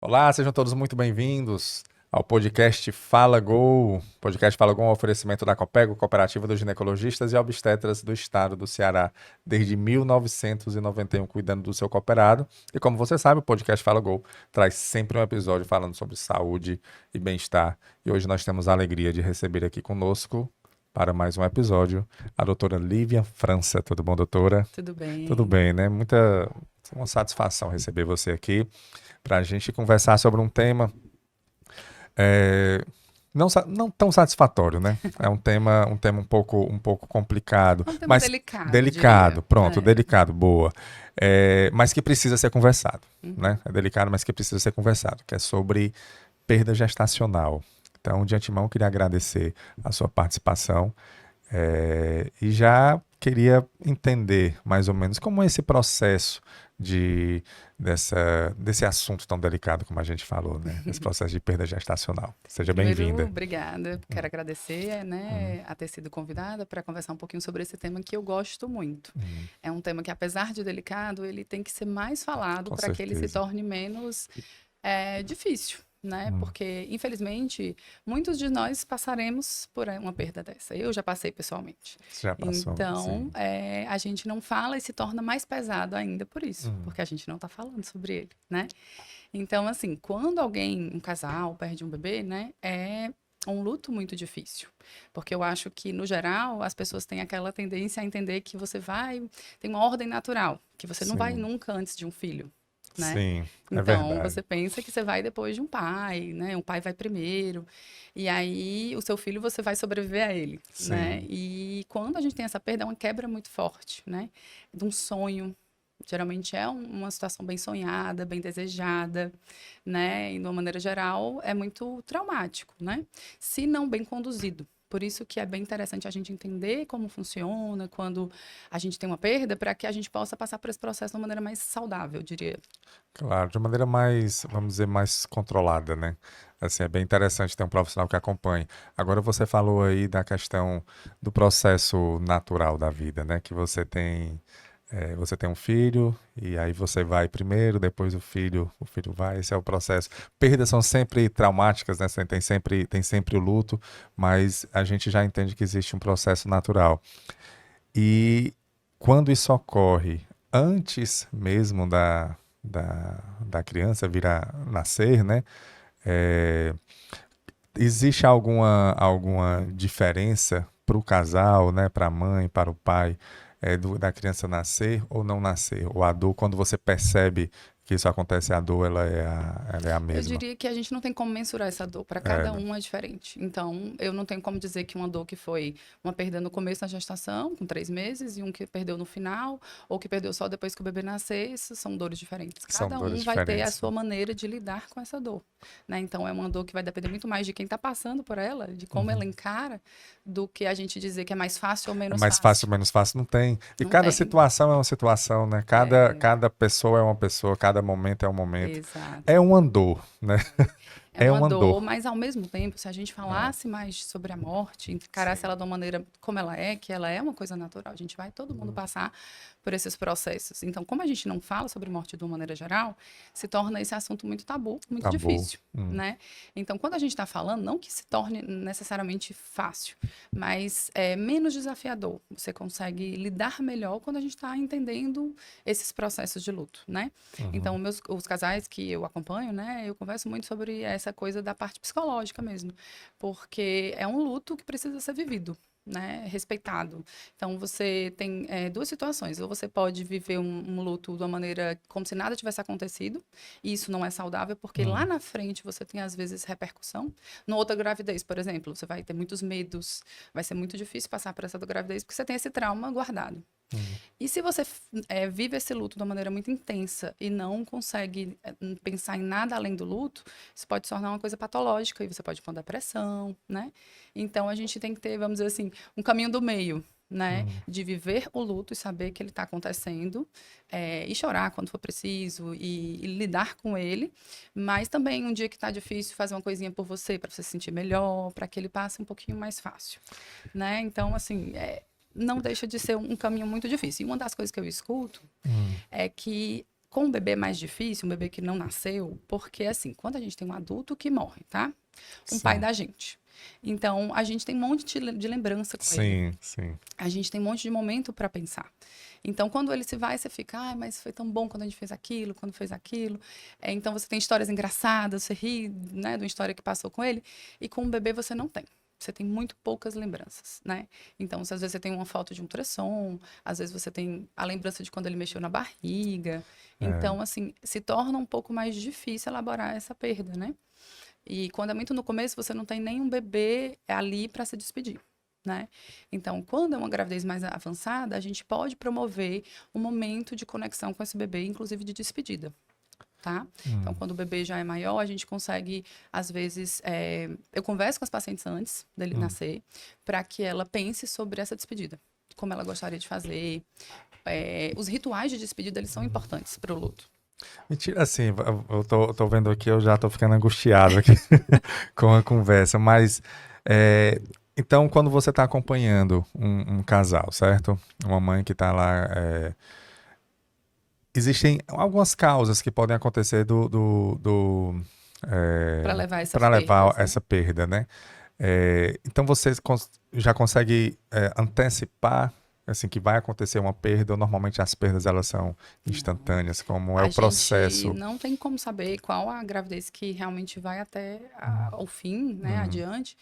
Olá, sejam todos muito bem-vindos ao podcast Fala Gol. Podcast Fala Gol é um oferecimento da Copego, Cooperativa dos Ginecologistas e Obstetras do Estado do Ceará, desde 1991, cuidando do seu cooperado. E como você sabe, o podcast Fala Gol traz sempre um episódio falando sobre saúde e bem-estar. E hoje nós temos a alegria de receber aqui conosco, para mais um episódio, a doutora Lívia França. Tudo bom, doutora? Tudo Tudo bem. bem, né? Uma satisfação receber você aqui para a gente conversar sobre um tema é, não tão satisfatório, né? É um tema um pouco complicado, É um tema mas delicado, eu delicado, diria. pronto, delicado, boa. Mas que precisa ser conversado, Uhum. né? É delicado, mas que precisa ser conversado, que é sobre perda gestacional. Então, de antemão, eu queria agradecer a sua participação. E já queria entender mais ou menos como é esse processo de, desse assunto tão delicado como a gente falou, né? Esse processo de perda gestacional. Seja Primeiro, bem-vinda. obrigada. Quero agradecer, Hum, né, a ter sido convidada para conversar um pouquinho sobre esse tema que eu gosto muito. hum, É um tema que, apesar de delicado, ele tem que ser mais falado com para que ele se certeza. torne menos difícil, né? Hum, Porque, infelizmente, muitos de nós passaremos por uma perda dessa. Eu já passei pessoalmente. você já passou, Então, sim. a gente não fala e se torna mais pesado ainda por isso, Hum, porque a gente não está falando sobre ele, né? Então, assim, quando alguém, um casal, perde um bebê, né, é um luto muito difícil. Porque eu acho que, no geral, as pessoas têm aquela tendência a entender que você vai, tem uma ordem natural, que você não vai sim, nunca antes de um filho, né? sim, é Então, verdade. você pensa que você vai depois de um pai, né? Um pai vai primeiro, e aí o seu filho você vai sobreviver a ele, né? Sim, E quando a gente tem essa perda, é uma quebra muito forte, né? De um sonho. Geralmente é uma situação bem sonhada, bem desejada, né? E, de uma maneira geral, é muito traumático, né? Se não bem conduzido. Por isso que é bem interessante a gente entender como funciona quando a gente tem uma perda, para que a gente possa passar por esse processo de uma maneira mais saudável, eu diria. claro, de maneira mais, vamos dizer, mais controlada, né? Assim, é bem interessante ter um profissional que acompanhe. Agora você falou aí da questão do processo natural da vida, né? Que você tem um filho e aí você vai primeiro, depois o filho vai, esse é o processo. Perdas são sempre traumáticas, né? Tem sempre o luto, mas a gente já entende que existe um processo natural. E quando isso ocorre antes mesmo da criança vir a nascer, né? É, existe alguma diferença para o casal, né? Para a mãe, para o pai, da criança nascer ou não nascer? Ou a dor, quando você percebe que isso acontece, a dor ela é a Eu mesma? diria que a gente não tem como mensurar essa dor. Para É, cada né? um é diferente. Então, eu não tenho como dizer que uma dor que foi uma perda no começo da gestação, com 3 meses, e um que perdeu no final, ou que perdeu só depois que o bebê nascer, isso são dores diferentes. São Cada dores um vai ter a diferentes, sua né? maneira de lidar com essa dor, né? Então, é uma dor que vai depender muito mais de quem está passando por ela, de como ela Uhum. encara, do que a gente dizer que é mais fácil ou É menos mais fácil, fácil. menos fácil, não tem. E Não cada tem. situação é uma situação, né? Cada, É, cada pessoa é uma pessoa, cada momento é um momento. É exato. um andor, né? É É uma um dor, andor. mas ao mesmo tempo, se a gente É, falasse mais sobre a morte, encarasse sim. ela de uma maneira como ela é, que ela é uma coisa natural, a gente vai todo mundo passar por esses processos. Então, como a gente não fala sobre morte de uma maneira geral, se torna esse assunto muito tabu, muito Tabu. difícil, né? Então, quando a gente está falando, não que se torne necessariamente fácil, mas é menos desafiador. Você consegue lidar melhor quando a gente está entendendo esses processos de luto, né? Então, Uhum. os casais que eu acompanho, né, eu converso muito sobre essa coisa da parte psicológica mesmo, porque é um luto que precisa ser vivido. Né, respeitado. Então, você tem duas situações. Ou você pode viver um luto de uma maneira como se nada tivesse acontecido, e isso não é saudável, porque lá Hum, na frente você tem, às vezes, repercussão. No outra gravidez, por exemplo, você vai ter muitos medos, vai ser muito difícil passar por essa da gravidez, porque você tem esse trauma guardado. hum. E se você vive esse luto de uma maneira muito intensa e não consegue pensar em nada além do luto, isso pode se tornar uma coisa patológica e você pode ir com depressão, né? Então a gente tem que ter, vamos dizer assim, um caminho do meio, né? Hum. De viver o luto e saber que ele está acontecendo, e chorar quando for preciso e lidar com ele, mas também um dia que está difícil, fazer uma coisinha por você para você se sentir melhor, para que ele passe um pouquinho mais fácil, né? Então, assim, não deixa de ser um caminho muito difícil. E uma das coisas que eu escuto Hum. é que Com o bebê é mais difícil, um bebê que não nasceu, porque assim, quando a gente tem um adulto que morre, tá? Um pai Sim, da gente. Então, a gente tem um monte de lembrança com ele. sim, sim. A gente tem um monte de momento para pensar. Então, quando ele se vai, você fica, ai, mas foi tão bom quando a gente fez aquilo, quando fez aquilo. Então, você tem histórias engraçadas, você ri, né, de uma história que passou com ele. E com o bebê você não tem. Você tem muito poucas lembranças, né? Então, se às vezes você tem uma foto de um ultrassom, às vezes você tem a lembrança de quando ele mexeu na barriga. É. Então, assim, se torna um pouco mais difícil elaborar essa perda, né? E quando é muito no começo, você não tem nenhum bebê ali para se despedir, né? Então, quando é uma gravidez mais avançada, a gente pode promover um momento de conexão com esse bebê, inclusive de despedida, tá? Então, quando o bebê já é maior, a gente consegue, às vezes, eu converso com as pacientes antes dele Hum. nascer, para que ela pense sobre essa despedida, como ela gostaria de fazer. Os rituais de despedida, eles são importantes para o luto. Mentira, assim, eu tô vendo aqui, eu já tô ficando angustiado aqui com a conversa, mas é, então quando você está acompanhando um casal, certo? Uma mãe que está lá, existem algumas causas que podem acontecer Para levar essas para levar perdas, né? essa perda, né? Então você já consegue antecipar assim que vai acontecer uma perda, ou normalmente as perdas elas são Não. instantâneas, como é A o gente processo? não tem como saber qual a gravidez que realmente vai até o fim, né, Hum, adiante.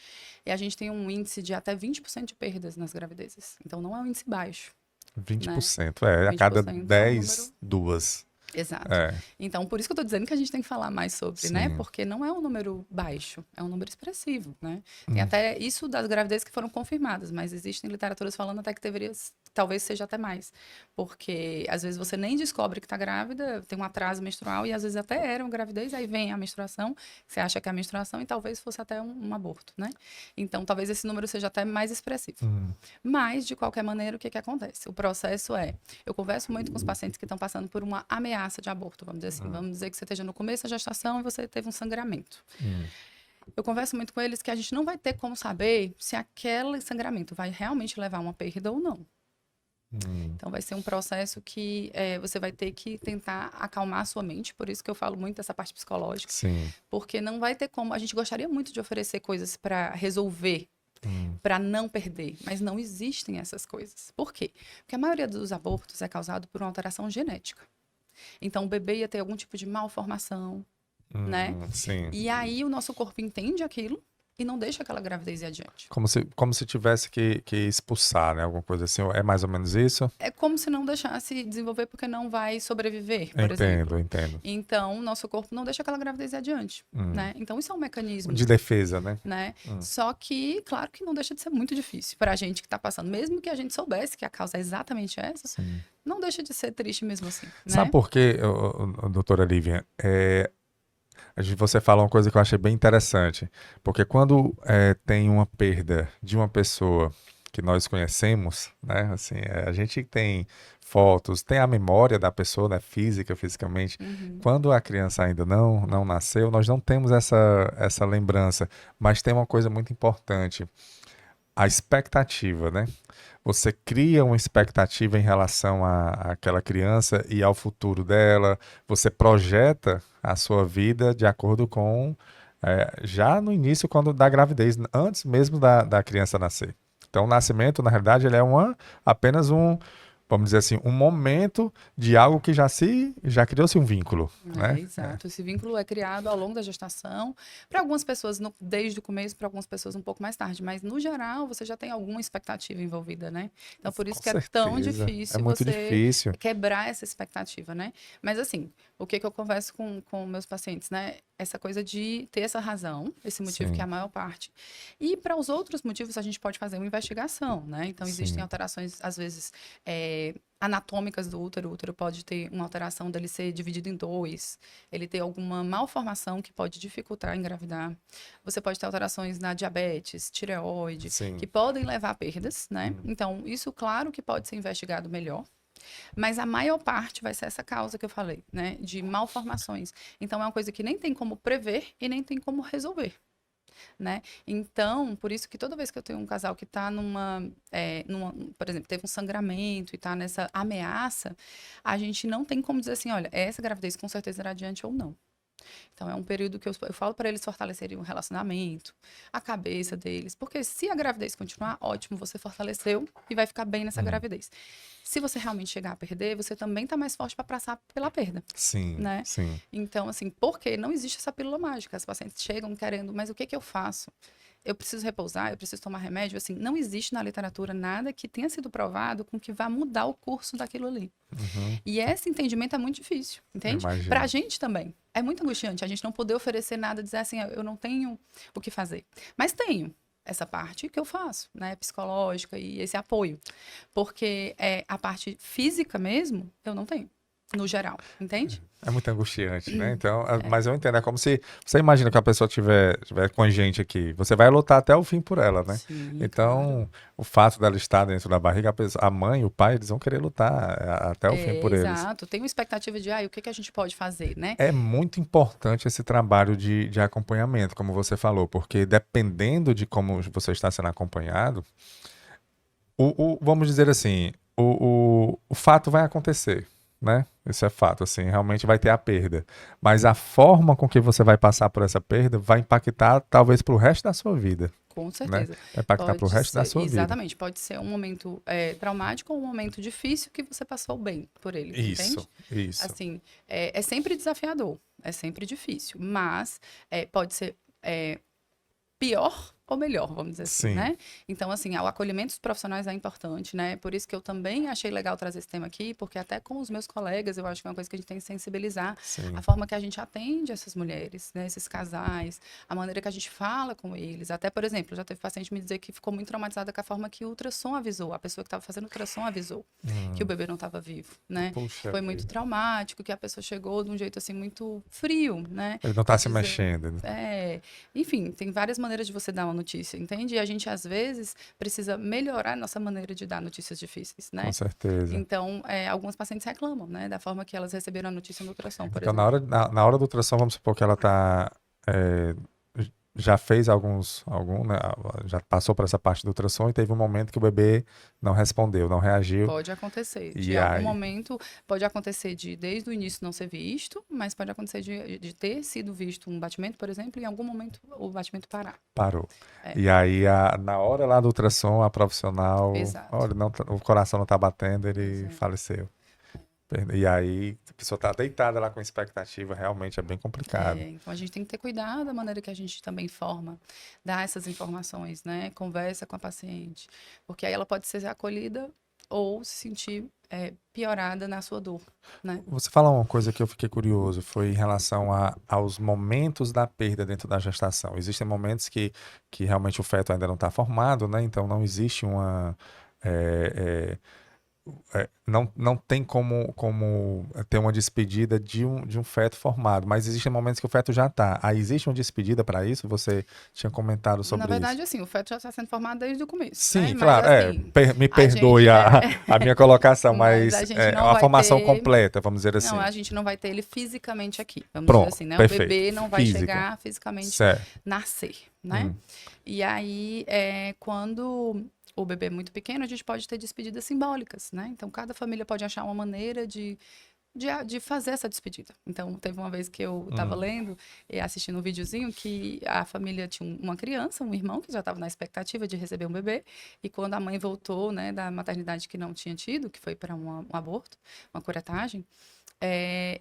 E a gente tem um índice de até 20% de perdas nas gravidezes. Então, não é um índice baixo, né? 20%, a vinte por cada cento é um número 10, duas. exato. É, Então, por isso que eu estou dizendo que a gente tem que falar mais sobre, né? sim. Porque não é um número baixo, é um número expressivo, né? Tem Hum, até isso das gravidezes que foram confirmadas, mas existem literaturas falando até que deveria, talvez seja até mais. Porque às vezes você nem descobre que está grávida, tem um atraso menstrual e às vezes até era uma gravidez, aí vem a menstruação, você acha que é a menstruação e talvez fosse até um aborto, né? Então, talvez esse número seja até mais expressivo. hum, Mas, de qualquer maneira, o que que acontece? O processo eu converso muito com os pacientes que estão passando por uma ameaça de aborto, vamos dizer assim. Vamos dizer que você esteja no começo da gestação e você teve um sangramento. hum, Eu converso muito com eles que a gente não vai ter como saber se aquele sangramento vai realmente levar a uma perda ou não. hum, Então, vai ser um processo que você vai ter que tentar acalmar a sua mente, por isso que eu falo muito dessa parte psicológica, sim. porque não vai ter como. A gente gostaria muito de oferecer coisas para resolver, para não perder, mas não existem essas coisas. Por quê? Porque a maioria dos abortos é causado por uma alteração genética. Então, o bebê ia ter algum tipo de malformação, né? Sim. E aí o nosso corpo entende aquilo e não deixa aquela gravidez ir adiante. Como se tivesse que expulsar, né? Alguma coisa assim. É mais ou menos isso? É como se não deixasse desenvolver porque não vai sobreviver, por Entendo, exemplo. entendo. Então, o nosso corpo não deixa aquela gravidez ir adiante, Hum. né? Então, isso é um mecanismo, De defesa, né? né? Hum. Só que, claro que não deixa de ser muito difícil para a gente que está passando. Mesmo que a gente soubesse que a causa é exatamente essa, Sim. não deixa de ser triste mesmo assim, Sabe né? por quê, doutora Lívia? Você fala uma coisa que eu achei bem interessante, porque quando tem uma perda de uma pessoa que nós conhecemos, né, assim, a gente tem fotos, tem a memória da pessoa, né, fisicamente. Uhum. Quando a criança ainda não nasceu, nós não temos essa lembrança, mas tem uma coisa muito importante, a expectativa, né? Você cria uma expectativa em relação àquela criança e ao futuro dela. Você projeta a sua vida de acordo com já no início quando da gravidez, antes mesmo da criança nascer. Então, o nascimento, na realidade, ele é apenas vamos dizer assim, um momento de algo que já criou-se um vínculo, né? Exato. Esse vínculo é criado ao longo da gestação. Para algumas pessoas, desde o começo, para algumas pessoas um pouco mais tarde. Mas, no geral, você já tem alguma expectativa envolvida, né? Então, por isso Com que é tão certeza. É difícil muito você difícil. quebrar essa expectativa, né? Mas, assim, o que eu converso com meus pacientes, né? Essa coisa de ter essa razão, esse motivo que é Sim, a maior parte. E para os outros motivos, a gente pode fazer uma investigação, né? Então, existem sim. alterações, às vezes, anatômicas do útero. O útero pode ter uma alteração dele ser dividido em dois, ele ter alguma malformação que pode dificultar engravidar. Você pode ter alterações na diabetes, tireoide, Sim. que podem levar a perdas, né? Então, isso, claro que pode ser investigado melhor. Mas a maior parte vai ser essa causa que eu falei, né? De malformações. Então, é uma coisa que nem tem como prever e nem tem como resolver. né? Então, por isso que toda vez que eu tenho um casal que está por exemplo, teve um sangramento e está nessa ameaça, a gente não tem como dizer assim, olha, essa gravidez com certeza irá adiante ou não. Então, é um período que eu falo para eles fortalecerem o relacionamento, a cabeça deles. Porque se a gravidez continuar, ótimo, você fortaleceu e vai ficar bem nessa Hum. gravidez. Se você realmente chegar a perder, você também está mais forte para passar pela perda, Sim, né? sim. Então, assim, porque não existe essa pílula mágica. As pacientes chegam querendo, mas o que eu faço? Eu preciso repousar, eu preciso tomar remédio. Assim, não existe na literatura nada que tenha sido provado com que vá mudar o curso daquilo ali. Uhum. E esse entendimento é muito difícil, entende? Pra Imagino. gente também. É muito angustiante a gente não poder oferecer nada, dizer assim, eu não tenho o que fazer. Mas tenho essa parte que eu faço, né? Psicológica e esse apoio. Porque a parte física mesmo, eu não tenho. No geral, entende? É muito angustiante, né? Então, mas eu entendo, é como se você imagina que a pessoa tiver com a gente aqui, você vai lutar até o fim por ela, né? Sim, claro. Então, o fato dela estar dentro da barriga, a mãe, o pai, eles vão querer lutar até o fim por eles. Exato. Tem uma expectativa de, o que que a gente pode fazer, né? É muito importante esse trabalho de acompanhamento, como você falou, porque dependendo de como você está sendo acompanhado, vamos dizer assim, o fato vai acontecer, né? Isso é fato, assim, realmente vai ter a perda. Mas a forma com que você vai passar por essa perda vai impactar talvez para o resto da sua vida, Com né? certeza. Vai impactar para o Pode resto da ser, sua vida. exatamente. Pode ser um momento traumático ou um momento difícil que você passou bem por ele, Isso, entende? isso. Assim, é sempre desafiador, é sempre difícil, mas pode ser pior ou melhor, vamos dizer assim, Sim, né? Então, assim, o acolhimento dos profissionais é importante, né? Por isso que eu também achei legal trazer esse tema aqui, porque até com os meus colegas, eu acho que é uma coisa que a gente tem que sensibilizar a sim. forma que a gente atende essas mulheres, né? Esses casais, a maneira que a gente fala com eles. Até, por exemplo, já teve paciente me dizer que ficou muito traumatizada com a forma que o ultrassom avisou, a pessoa que estava fazendo o ultrassom avisou que o bebê não estava vivo, né? Que Puxa foi muito vida. traumático, que a pessoa chegou de um jeito, assim, muito frio, né? Ele não E está se dizer... mexendo, né? Enfim, tem várias maneiras de você dar uma notícia, entende? E a gente, às vezes, precisa melhorar a nossa maneira de dar notícias difíceis, Com né? certeza. Então, algumas pacientes reclamam, né? Da forma que elas receberam a notícia no ultrassom, por Então, exemplo. na hora do ultrassom, vamos supor que ela tá, já fez né, já passou por essa parte do ultrassom e teve um momento que o bebê não respondeu, não reagiu. Pode acontecer. De E algum aí, momento, pode acontecer de, desde o início, não ser visto, mas pode acontecer de ter sido visto um batimento, por exemplo, e em algum momento o batimento parar. parou. É, E aí, na hora lá do ultrassom, a profissional, exato. olha, o coração não tá batendo, Pois ele é. faleceu. E aí, a pessoa tá deitada lá com expectativa, realmente é bem complicado. Então a gente tem que ter cuidado da maneira que a gente também informa, dá essas informações, né? Conversa com a paciente, porque aí ela pode ser acolhida ou se sentir piorada na sua dor, né? Você falou uma coisa que eu fiquei curioso, foi em relação aos momentos da perda dentro da gestação. Existem momentos que realmente o feto ainda não está formado, né? Então não existe uma. é, não tem como ter uma despedida de um feto formado, mas existem momentos que o feto já está. Aí existe uma despedida para isso? Você tinha comentado Na sobre isso. verdade, assim, o feto já está sendo formado desde o começo, né? Sim, Mas claro, assim, me a perdoe gente a minha colocação, mas mas a gente não a vai formação ter, completa, vamos dizer não, assim. a gente não vai ter ele fisicamente aqui, vamos dizer Pronto, assim, né? O perfeito. bebê não vai Físico, chegar fisicamente certo. nascer, né? Hum, E aí, quando o bebê é muito pequeno, a gente pode ter despedidas simbólicas, né? Então, cada família pode achar uma maneira de fazer essa despedida. Então, teve uma vez que eu estava hum. lendo e assistindo um videozinho que a família tinha uma criança, um irmão, que já estava na expectativa de receber um bebê, e quando a mãe voltou, né, da maternidade que não tinha tido, que foi para um aborto, uma curetagem,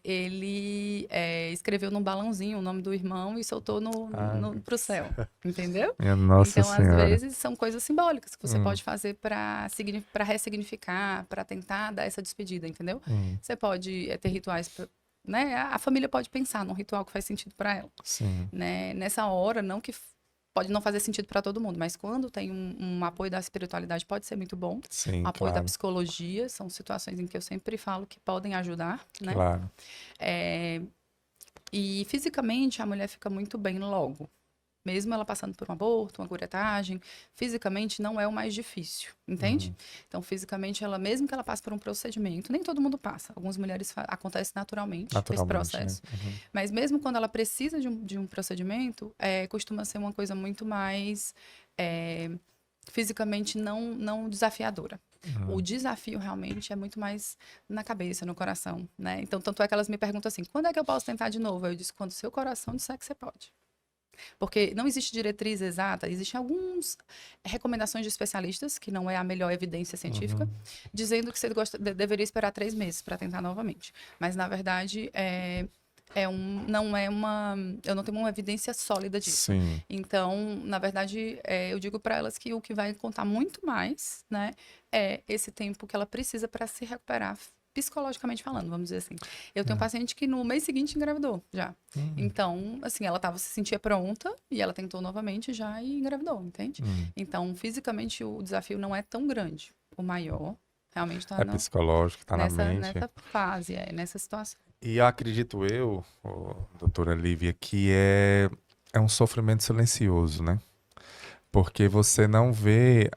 ele escreveu num balãozinho o nome do irmão e soltou Ai, meu pro Deus. céu, entendeu? Minha Nossa Então, às Senhora. vezes, são coisas simbólicas que você Hum, pode fazer para ressignificar, para tentar dar essa despedida, entendeu? hum, Você pode ter rituais, né? A família pode pensar num ritual que faz sentido para ela, sim, né? Nessa hora, não que pode não fazer sentido para todo mundo, mas quando tem um apoio da espiritualidade, pode ser muito bom. sim, Apoio da claro, psicologia, são situações em que eu sempre falo que podem ajudar, né? claro. É, e fisicamente a mulher fica muito bem logo, mesmo ela passando por um aborto, uma curetagem, fisicamente não é o mais difícil, entende? Então, fisicamente, ela, mesmo que ela passe por um procedimento, nem todo mundo passa. Algumas mulheres acontece naturalmente esse Naturalmente, né? processo. Mas mesmo quando ela precisa de um procedimento, costuma ser uma coisa muito mais fisicamente não desafiadora. O desafio realmente é muito mais na cabeça, no coração, né? Então, tanto é que elas me perguntam assim, quando é que eu posso tentar de novo? Eu disse, quando o seu coração disser que você pode. Porque não existe diretriz exata, existem algumas recomendações de especialistas, que não é a melhor evidência científica, dizendo que você deveria esperar 3 meses para tentar novamente. Mas, na verdade, eu não tenho uma evidência sólida disso. Sim. Então, na verdade, eu digo para elas que o que vai contar muito mais, né, é esse tempo que ela precisa para se recuperar psicologicamente falando, vamos dizer assim. Eu tenho um paciente que no mês seguinte engravidou já. Então, assim, ela se sentia pronta e ela tentou novamente já e engravidou, entende? Então, fisicamente o desafio não é tão grande. O maior realmente está É psicológico, tá na mente. nessa fase, nessa situação. E eu acredito doutora Lívia, que é um sofrimento silencioso, né? Porque você não vê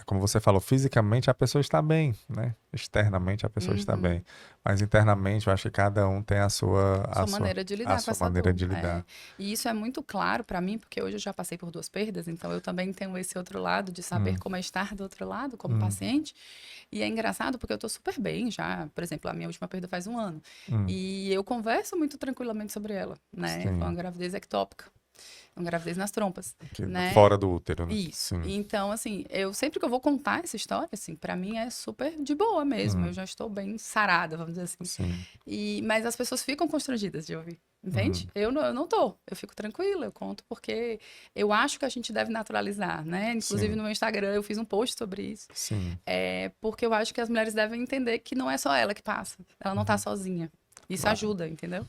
como você falou, fisicamente a pessoa está bem, né? Externamente a pessoa está bem. Mas internamente eu acho que cada um tem a sua maneira de lidar com essa maneira dor. de lidar. E isso é muito claro para mim, porque hoje eu já passei por 2 perdas, então eu também tenho esse outro lado de saber como é estar do outro lado, como paciente. E é engraçado porque eu tô super bem já. Por exemplo, a minha última perda faz 1 ano. E eu converso muito tranquilamente sobre ela, né? Foi uma gravidez ectópica. Uma gravidez nas trompas, né? Fora do útero, né? Isso. Então, assim, sempre que eu vou contar essa história, assim, para mim é super de boa mesmo. Eu já estou bem sarada, vamos dizer assim. Sim. Mas as pessoas ficam constrangidas de ouvir, entende? Eu não tô. Eu fico tranquila, eu conto porque eu acho que a gente deve naturalizar, né? Inclusive no meu Instagram eu fiz um post sobre isso. Sim. Porque eu acho que as mulheres devem entender que não é só ela que passa. Ela não tá sozinha. Isso ajuda, entendeu?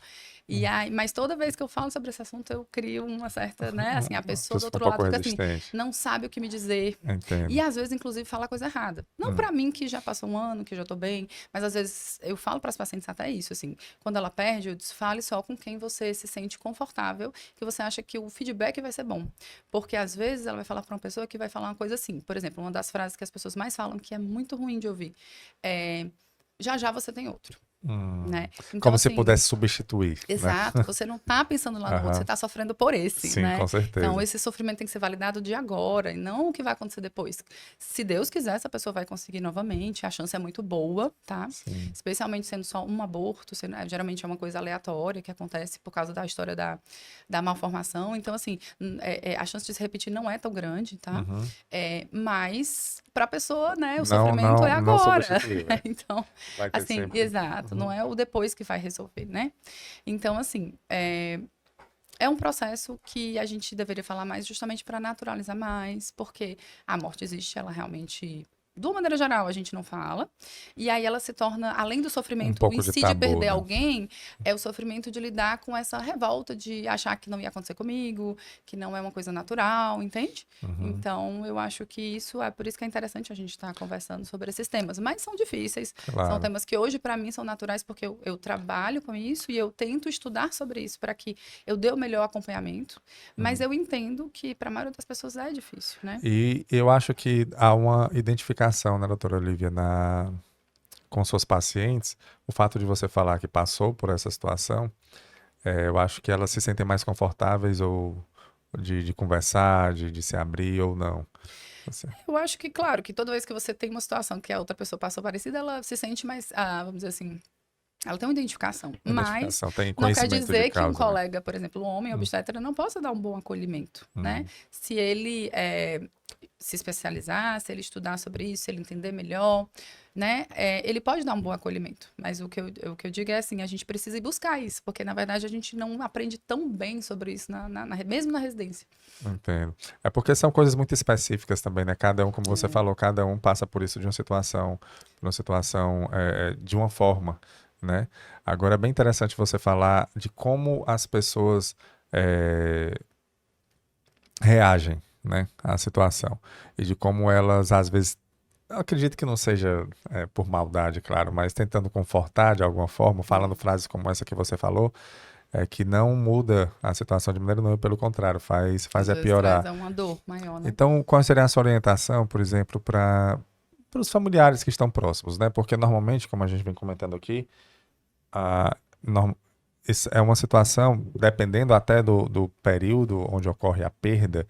Mas toda vez que eu falo sobre esse assunto, eu crio uma certa, né? Assim, a pessoa do outro lado fica assim, não sabe o que me dizer. Entendo. E às vezes, inclusive, fala coisa errada. Não pra mim, que já passou 1 ano, que já tô bem, mas às vezes eu falo para as pacientes até isso, assim. Quando ela perde, eu fale só com quem você se sente confortável, que você acha que o feedback vai ser bom. Porque às vezes ela vai falar para uma pessoa que vai falar uma coisa assim. Por exemplo, uma das frases que as pessoas mais falam, que é muito ruim de ouvir, já já você tem outro. Né? Então, como se assim, pudesse substituir. Exato, Né? você não tá pensando lá no outro, você tá sofrendo por esse, Sim, né? com certeza. Então, esse sofrimento tem que ser validado de agora e não o que vai acontecer depois. Se Deus quiser, essa pessoa vai conseguir novamente, a chance é muito boa, tá? Sim. Especialmente sendo só um aborto, geralmente é uma coisa aleatória que acontece por causa da história da malformação. Então, assim, a chance de se repetir não é tão grande, tá? Mas pra pessoa, né, o sofrimento é agora. Então, assim, sempre. Exato, não é o depois que vai resolver, né? Então, assim, é um processo que a gente deveria falar mais justamente para naturalizar mais, porque a morte existe, ela realmente, de uma maneira geral, a gente não fala. E aí ela se torna, além do sofrimento em si de perder alguém, é o sofrimento de lidar com essa revolta de achar que não ia acontecer comigo, que não é uma coisa natural, entende? Então, eu acho que isso é por isso que é interessante a gente estar conversando sobre esses temas. Mas são difíceis, são temas que hoje, para mim, são naturais, porque eu trabalho com isso e eu tento estudar sobre isso para que eu dê o melhor acompanhamento. Mas eu entendo que, para a maioria das pessoas, é difícil, né? E eu acho que há uma identificação, né, doutora Olivia, com suas pacientes, o fato de você falar que passou por essa situação, eu acho que elas se sentem mais confortáveis ou de conversar, de se abrir ou não. Eu acho que, claro, que toda vez que você tem uma situação que a outra pessoa passou parecida, ela se sente mais, vamos dizer assim, ela tem uma identificação. Mas não quer dizer que um colega, por exemplo, um homem obstetra, não possa dar um bom acolhimento, né? Se ele se especializar, se ele estudar sobre isso, se ele entender melhor, né? Ele pode dar um bom acolhimento. Mas o que eu digo é assim, a gente precisa ir buscar isso, porque na verdade a gente não aprende tão bem sobre isso, mesmo na residência. Entendo. É porque são coisas muito específicas também, né? Cada um, como você falou, cada um passa por isso de uma situação de uma forma, né? Agora é bem interessante você falar de como as pessoas reagem, né, à situação e de como elas às vezes, eu acredito que não seja por maldade, claro, mas tentando confortar de alguma forma, falando frases como essa que você falou, que não muda a situação de maneira nenhuma, pelo contrário, faz Às é vezes traz piorar. uma dor maior, né? Então, qual seria a sua orientação, por exemplo, para os familiares que estão próximos, né? Porque normalmente, como a gente vem comentando aqui, a, norm- isso é uma situação, dependendo até do período onde ocorre a perda,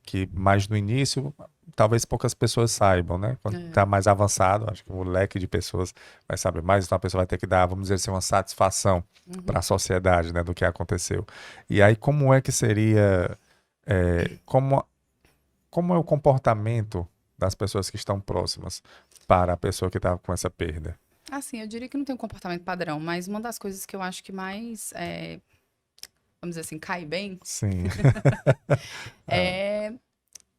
que mais no início, talvez poucas pessoas saibam, né? Quando É. está mais avançado, acho que o leque de pessoas vai saber mais, então a pessoa vai ter que dar, vamos dizer assim, uma satisfação para Uhum. a sociedade, né, do que aconteceu. E aí, como é que seria, como, como é o comportamento das pessoas que estão próximas para a pessoa que está com essa perda? Assim, eu diria que não tem um comportamento padrão, mas uma das coisas que eu acho que mais, vamos dizer assim, cai bem, Sim. Ah, é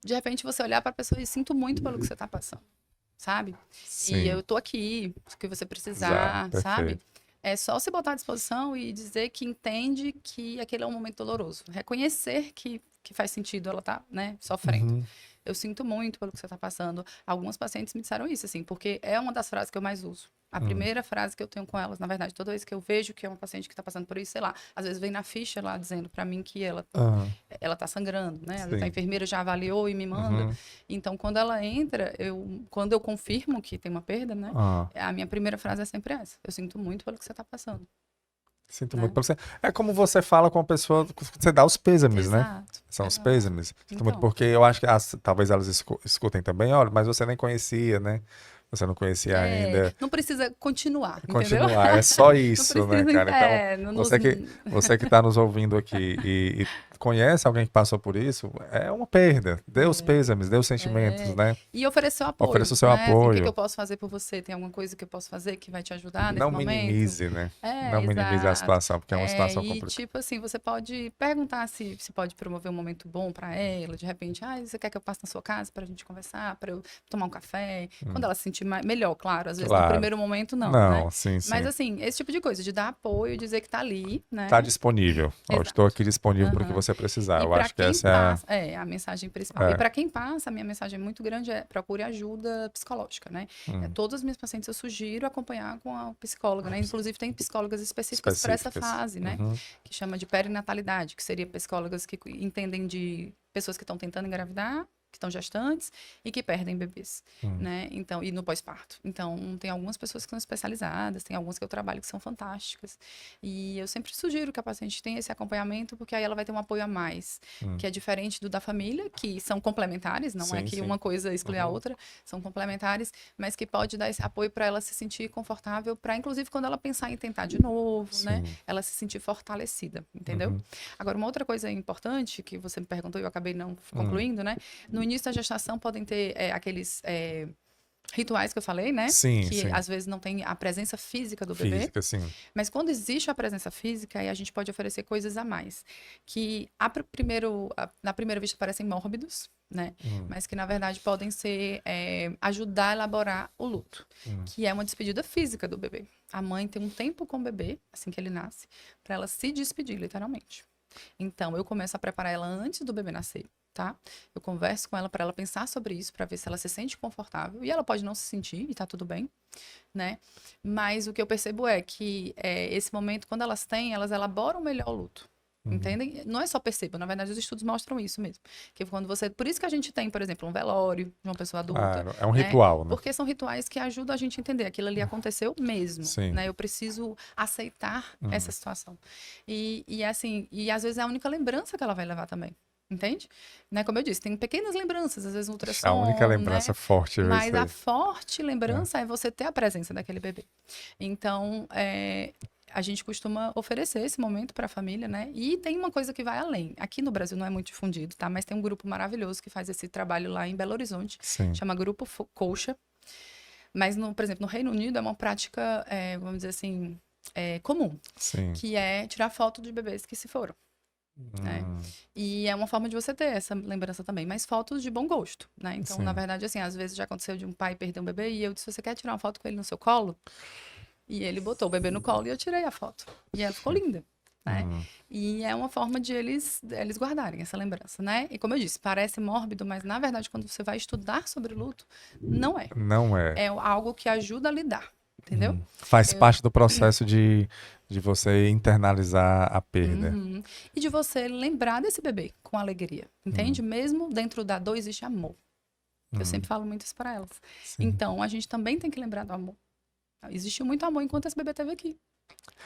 de repente você olhar para a pessoa e sinto muito pelo que você está passando, sabe? E sim, eu tô aqui, o que você exato, precisar, sabe? perfeito. É só se botar à disposição e dizer que entende que aquele é um momento doloroso. Reconhecer que faz sentido ela tá, né, sofrendo. Uhum, Eu sinto muito pelo que você está passando. Algumas pacientes me disseram isso, assim, porque é uma das frases que eu mais uso. A hum, primeira frase que eu tenho com elas, na verdade, toda vez que eu vejo que é uma paciente que está passando por isso, sei lá, às vezes vem na ficha lá dizendo para mim que ah, ela tá sangrando, né? Às vezes a sim, enfermeira já avaliou e me manda. uhum, Então, quando ela entra, quando eu confirmo que tem uma perda, né? ah. A minha primeira frase é sempre essa. Eu sinto muito pelo que você tá passando, Sinto muito né? pelo você. É como você fala com a pessoa, você dá os pêsames, né? Exato, São os exato. pêsames. Sinto muito Então, porque eu acho que talvez elas escutem também, olha, mas você nem conhecia, né? Você não conhecia ainda. não precisa continuar, entendeu? Continuar, é só Não isso, né, precisa, cara? Então, não nos... você que está nos ouvindo aqui e conhece alguém que passou por isso, é uma perda. Dê os pêsames, dê os sentimentos, É, né? e oferecer o Ofereça apoio, o seu né? Assim, o que que eu apoio. posso fazer por você? Tem alguma coisa que eu posso fazer que vai te ajudar nesse Não momento? minimize, né? É, Não minimize a exato. situação, porque é uma situação E complicada. tipo assim, você pode perguntar se pode promover um momento bom para ela, de repente, você quer que eu passe na sua casa para a gente conversar, para eu tomar um café? Quando ela se sentir melhor, claro, às vezes no Claro. primeiro momento não, né? Não, sim, Mas sim. assim, esse tipo de coisa, de dar apoio, dizer que tá ali, Tá né? disponível. Ó, estou Exato. aqui disponível para o que Aham. você precisar. E Eu para acho que quem essa é passa, a mensagem principal. E a. para quem passa, a minha mensagem muito grande é procure ajuda psicológica, né? Hum, Todas as minhas pacientes eu sugiro acompanhar com a psicóloga, né? Inclusive tem psicólogas específicas para essa específicas. fase, né? Uhum, Que chama de perinatalidade, que seria psicólogas que entendem de pessoas que estão tentando engravidar, que estão gestantes e que perdem bebês, hum, né? Então, e no pós-parto. Então, tem algumas pessoas que são especializadas, tem algumas que eu trabalho que são fantásticas. E eu sempre sugiro que a paciente tenha esse acompanhamento, porque aí ela vai ter um apoio a mais, hum. que é diferente do da família, que são complementares, não é Sim, que sim. uma coisa exclui a Uhum, outra, são complementares, mas que pode dar esse apoio para ela se sentir confortável, para inclusive quando ela pensar em tentar de novo, né? sim. Ela se sentir fortalecida, entendeu? Uhum, Agora, uma outra coisa importante que você me perguntou e eu acabei não hum. concluindo, né? No início da gestação podem ter aqueles rituais que eu falei, né? Sim, Que sim. às vezes não tem a presença física do bebê, Física, sim. mas quando existe a presença física, aí a gente pode oferecer coisas a mais, que na primeira vista parecem mórbidos, né? Hum, Mas que na verdade podem ser ajudar a elaborar o luto, hum, que é uma despedida física do bebê. A mãe tem um tempo com o bebê, assim que ele nasce, para ela se despedir, literalmente. Então, eu começo a preparar ela antes do bebê nascer, tá? Eu converso com ela para ela pensar sobre isso, para ver se ela se sente confortável. E ela pode não se sentir, e tá tudo bem, né? Mas o que eu percebo é que esse momento, quando elas têm, elas elaboram melhor o luto. uhum. Entendem? Não é só percebo, na verdade os estudos mostram isso mesmo. Que quando você, por isso que a gente tem, por exemplo, um velório de uma pessoa adulta, Claro, é um né? ritual, né? Porque são rituais que ajudam a gente a entender aquilo ali aconteceu mesmo, Sim. né? Eu preciso aceitar essa Hum. situação. E assim, e às vezes é a única lembrança que ela vai levar também. Entende? Né? Como eu disse, tem pequenas lembranças, às vezes um A única ultrassom, lembrança né? forte vai Mas a ser. forte É. lembrança é você ter a presença daquele bebê. Então, a gente costuma oferecer esse momento para a família, né? E tem uma coisa que vai além. Aqui no Brasil não é muito difundido, tá? Mas tem um grupo maravilhoso que faz esse trabalho lá em Belo Horizonte, Sim, chama Grupo Colcha. Mas, por exemplo, no Reino Unido é uma prática, vamos dizer assim, comum, sim. que é tirar foto de bebês que se foram, né? Hum, E é uma forma de você ter essa lembrança também, mas fotos de bom gosto, né? Então, na sim. verdade, assim, às vezes já aconteceu de um pai perder um bebê e eu disse, você quer tirar uma foto com ele no seu colo? E ele botou o bebê no colo e eu tirei a foto. E ela ficou linda, né? Hum. E é uma forma de eles guardarem essa lembrança, né? E como eu disse, parece mórbido, mas na verdade, quando você vai estudar sobre o luto, não é. Não é. É algo que ajuda a lidar, entendeu? Faz Eu- parte do processo de você internalizar a perda. Uhum. E de você lembrar desse bebê com alegria, entende? Mesmo dentro da dor existe amor. Eu sempre falo muito isso para elas. Sim. Então, a gente também tem que lembrar do amor. Existiu muito amor enquanto esse bebê esteve aqui.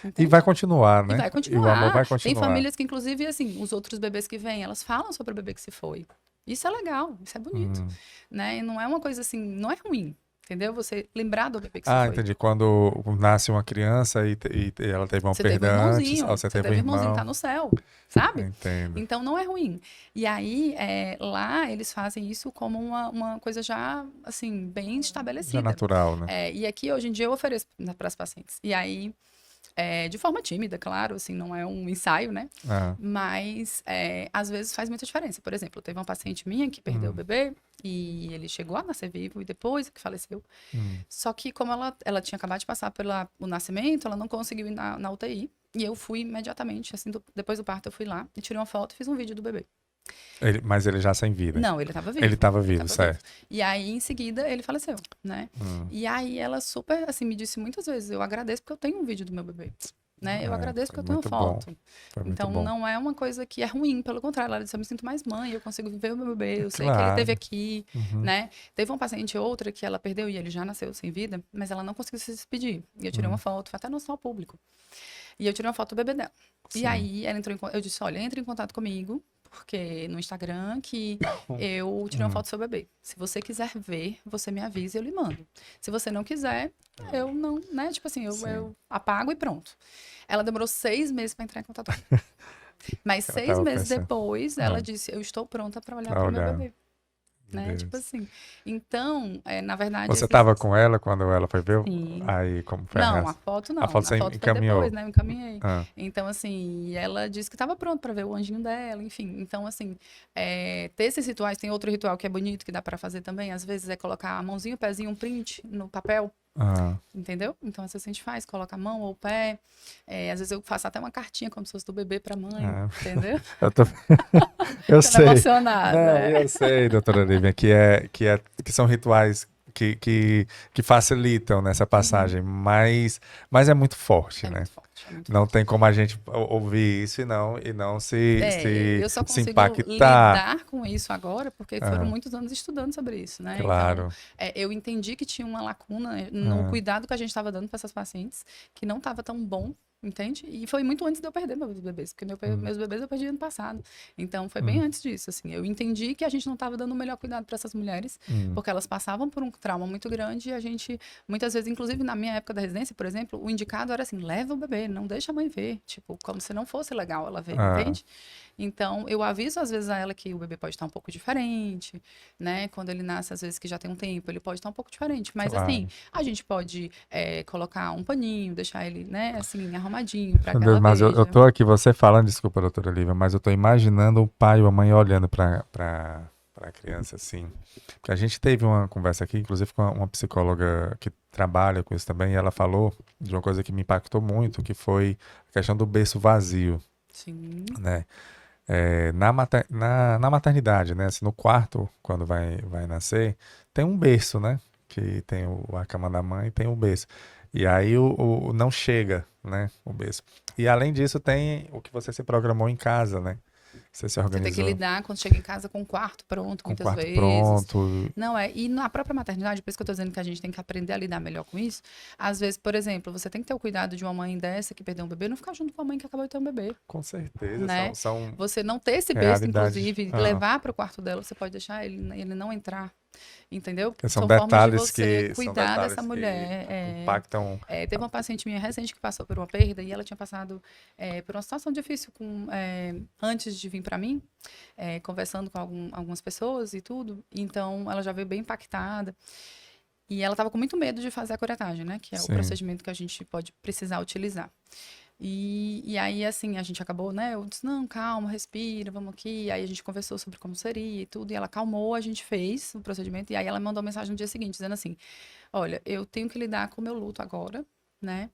E Entende? vai continuar, E né? vai E o amor continuar. vai Tem continuar. famílias que, inclusive, assim, os outros bebês que vêm, elas falam sobre o bebê que se foi. Isso é legal, isso é bonito, Hum. né? E não é uma coisa assim, não é ruim, entendeu? Você lembrar do bebê que se Ah, foi. entendi. Quando nasce uma criança e ela teve uma Você teve um perda antes, irmãozinho, você você teve um teve um irmãozinho que irmão. tá no céu, sabe? Entendo. Então não é ruim. E aí, lá eles fazem isso como uma coisa já, assim, bem Já estabelecida. natural, né? E aqui, hoje em dia, eu ofereço para as pacientes. E aí, de forma tímida, claro, assim, não é um ensaio, né? Ah, Mas, às vezes, faz muita diferença. Por exemplo, teve uma paciente minha que perdeu o bebê e ele chegou a nascer vivo e depois que faleceu. Só que, como ela tinha acabado de passar pelo nascimento, ela não conseguiu ir na UTI. E eu fui imediatamente, assim, depois do parto, eu fui lá e tirei uma foto e fiz um vídeo do bebê. mas ele já sem vida. Não, ele estava vivo. Ele estava Ele vivo, tava certo. E aí, em seguida, ele faleceu, né? E aí, ela super, assim, me disse muitas vezes, eu agradeço porque eu tenho um vídeo do meu bebê, né? Eu agradeço Foi porque eu tenho muito bom. foto. Foi muito Então, bom. não é uma coisa que é ruim, pelo contrário, ela disse, eu me sinto mais mãe, eu consigo ver o meu bebê, eu sei que ele Claro. esteve aqui, né? Teve uma paciente outra que ela perdeu e ele já nasceu sem vida, mas ela não conseguiu se despedir. E eu tirei uma foto, foi até no Sol Público. E eu tirei uma foto do bebê dela. Sim. E aí, ela entrou eu disse, olha, entre em contato comigo, porque no Instagram que eu tirei uma foto do seu bebê. Se você quiser ver, você me avisa e eu lhe mando. Se você não quiser, eu não, né? Tipo assim, eu apago e pronto. Ela demorou 6 meses para entrar em contato comigo. Mas Eu 6 tava meses pensando. depois, ela disse, eu estou pronta para olhar Pra para o meu olhar. bebê. Né? Deus. Tipo assim. Então, na verdade, Você assim, estava com ela quando ela foi ver? sim. Aí, como foi a Não, a reação? foto não. A foto você foto foi encaminhou. depois, né? Eu encaminhei. Ah, Então, assim, ela disse que estava pronto para ver o anjinho dela, enfim. Então, assim, ter esses rituais, tem outro ritual que é bonito, que dá para fazer também, às vezes é colocar a mãozinha, o pezinho, um print no papel, ah. entendeu? Então, às vezes a gente faz, coloca a mão ou o pé. Às vezes eu faço até uma cartinha como se fosse do bebê para a mãe, entendeu? Eu tô... eu Tô sei. emocionada. Não, eu sei, doutora Lívia, que são rituais que facilitam nessa passagem, mas é muito forte, É né? muito forte, é muito Não forte. tem como a gente ouvir isso e não Eu só se consigo impactar. lidar com isso agora porque foram Ah, muitos anos estudando sobre isso, né? claro. Então, eu entendi que tinha uma lacuna no cuidado que a gente estava dando para essas pacientes, que não estava tão bom, entende? E foi muito antes de eu perder meus bebês, porque meus bebês eu perdi ano passado. Então, foi bem antes disso, assim. Eu entendi que a gente não estava dando o melhor cuidado para essas mulheres, porque elas passavam por um trauma muito grande e a gente, muitas vezes, inclusive na minha época da residência, por exemplo, o indicado era assim, leva o bebê, não deixa a mãe ver. Tipo, como se não fosse legal ela ver, Ah. entende? Então, eu aviso às vezes a ela que o bebê pode estar um pouco diferente, né? Quando ele nasce, às vezes que já tem um tempo, ele pode estar um pouco diferente. Mas Claro. assim, a gente pode colocar um paninho, deixar ele, né, assim, arrumadinho para que Meu Deus, ela mas veja. eu tô aqui, você falando, desculpa, doutora Lívia, mas eu tô imaginando o pai ou a mãe olhando pra criança assim. Porque a gente teve uma conversa aqui, inclusive com uma psicóloga que trabalha com isso também, e ela falou de uma coisa que me impactou muito, que foi a questão do berço vazio, Sim, né? Na maternidade, né? Assim, no quarto, quando vai nascer, tem um berço, né? Que tem a cama da mãe e tem o berço. E aí não chega, né? O berço. E além disso, tem o que você se programou em casa, né? Você se você tem que organizou lidar quando chega em casa com o quarto pronto, com o muitas quarto vezes. pronto. Não é, e na própria maternidade, por isso que eu tô dizendo que a gente tem que aprender a lidar melhor com isso. Às vezes, por exemplo, você tem que ter o cuidado de uma mãe dessa que perdeu um bebê, não ficar junto com a mãe que acabou de ter um bebê, Com certeza, né? são Você não ter esse berço, realidades. inclusive, levar para o quarto dela, você pode deixar ele não entrar, entendeu? São São formas de detalhes você que cuidar dessa mulher. impactam. Teve uma paciente minha recente que passou por uma perda e ela tinha passado por uma situação difícil antes de vir para mim, conversando com algumas pessoas e tudo. Então, ela já veio bem impactada. E ela estava com muito medo de fazer a curetagem, né? Que é o Sim. procedimento que a gente pode precisar utilizar. E aí, assim, a gente acabou, né? Eu disse, não, calma, respira, vamos aqui. Aí a gente conversou sobre como seria e tudo. E ela acalmou, a gente fez o procedimento. E aí ela mandou uma mensagem no dia seguinte, dizendo assim, olha, eu tenho que lidar com o meu luto agora, né?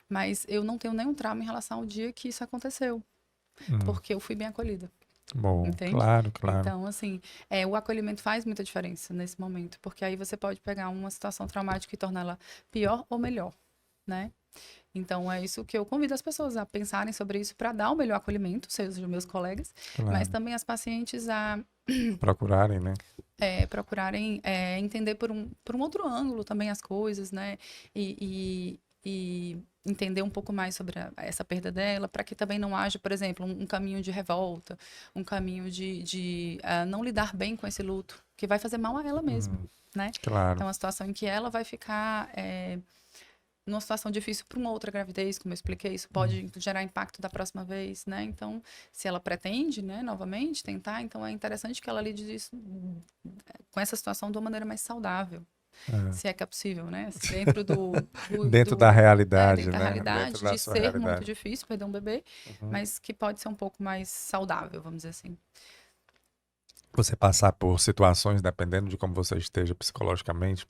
Mas eu não tenho nenhum trauma em relação ao dia que isso aconteceu. Porque eu fui bem acolhida. Bom, Entende? claro. Então, assim, o acolhimento faz muita diferença nesse momento. Porque aí você pode pegar uma situação traumática e torná-la pior ou melhor. né? Então, é isso que eu convido as pessoas a pensarem sobre isso para dar o melhor acolhimento, seja os meus colegas, mas Claro. também as pacientes a Procurarem, né? procurarem entender por um outro ângulo também as coisas, né? E entender um pouco mais sobre essa perda dela, para que também não haja, por exemplo, um caminho de revolta, um caminho de não lidar bem com esse luto, que vai fazer mal a ela mesma, né? Claro. Então, a situação em que ela vai ficar numa situação difícil para uma outra gravidez, como eu expliquei, isso pode gerar impacto da próxima vez, né? Então, se ela pretende, né, novamente tentar, então é interessante que ela lide isso com essa situação de uma maneira mais saudável, se é que é possível, né? Dentro Dentro da realidade, dentro da né? Dentro realidade, da de sua ser muito realidade. difícil perder um bebê, mas que pode ser um pouco mais saudável, vamos dizer assim. Você passar por situações, dependendo de como você esteja psicologicamente,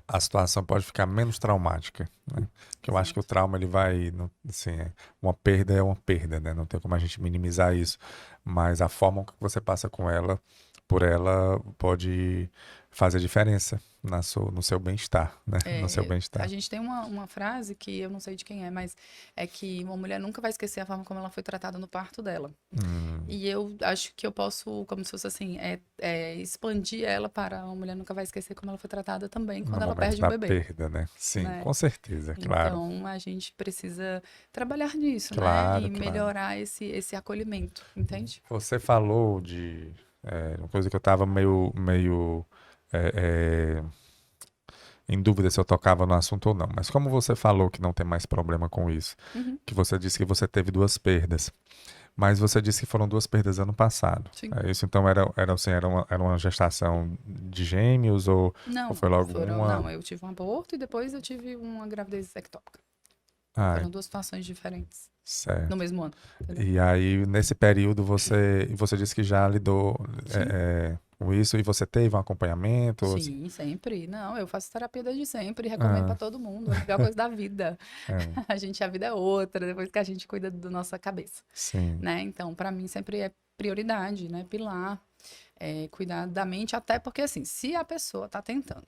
a situação pode ficar menos traumática, né? Que eu acho que o trauma, ele vai, assim, uma perda é uma perda, né? Não tem como a gente minimizar isso, mas a forma que você passa com ela, por ela, pode fazer diferença no seu bem-estar, né? No seu A bem-estar. gente tem uma frase que eu não sei de quem é, mas é que uma mulher nunca vai esquecer a forma como ela foi tratada no parto dela. E eu acho que eu posso, como se fosse assim, expandir ela para uma mulher nunca vai esquecer como ela foi tratada também No quando ela momento perde um da bebê, perda, né? Sim, né? com certeza, claro. Então, a gente precisa trabalhar nisso, né? Claro, E claro. melhorar esse acolhimento, entende? Você falou de uma coisa que eu estava meio é, em dúvida se eu tocava no assunto ou não. Mas como você falou que não tem mais problema com isso, Uhum, que você disse que você teve duas perdas, mas você disse que foram duas perdas ano passado. sim. É isso? Então era uma gestação de gêmeos ou Não, foi logo uma? não, eu tive um aborto e depois eu tive uma gravidez ectópica. Ah, Foram duas situações diferentes no certo. mesmo ano, entendeu? E aí, nesse período, você disse que já lidou Sim. com isso e você teve um acompanhamento? Sim, sempre. Não, eu faço terapia desde sempre, recomendo pra Ah, todo mundo. É a melhor coisa da vida. é, A vida é outra depois que a gente cuida da nossa cabeça, sim. né? Então, pra mim sempre é prioridade, né? Pilar, cuidar da mente, até porque assim, se a pessoa tá tentando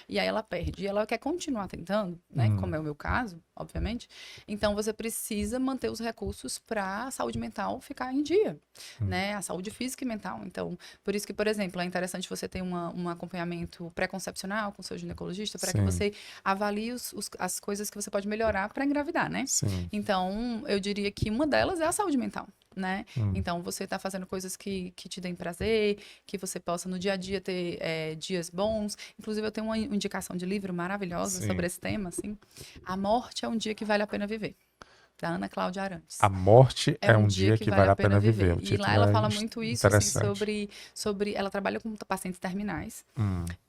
e aí ela perde e ela quer continuar tentando, né? Como é o meu caso, obviamente. Então você precisa manter os recursos para a saúde mental ficar em dia, né? A saúde física e mental. Então, por isso que, por exemplo, é interessante você ter um acompanhamento pré-concepcional com seu ginecologista para que Sim, você avalie as coisas que você pode melhorar para engravidar, né? sim. Então, eu diria que uma delas é a saúde mental, né? Hum, Então, você está fazendo coisas que te deem prazer, que você possa no dia a dia ter dias bons. Inclusive, eu tenho uma indicação de livro maravilhosa sim. sobre esse tema, assim. A Morte é um dia que vale a pena viver, da Ana Cláudia Arantes. A morte É é um um dia dia que que vale vale a a pena pena viver. viver. O E lá título ela é fala muito isso, assim, interessante. sobre. Ela trabalha com pacientes terminais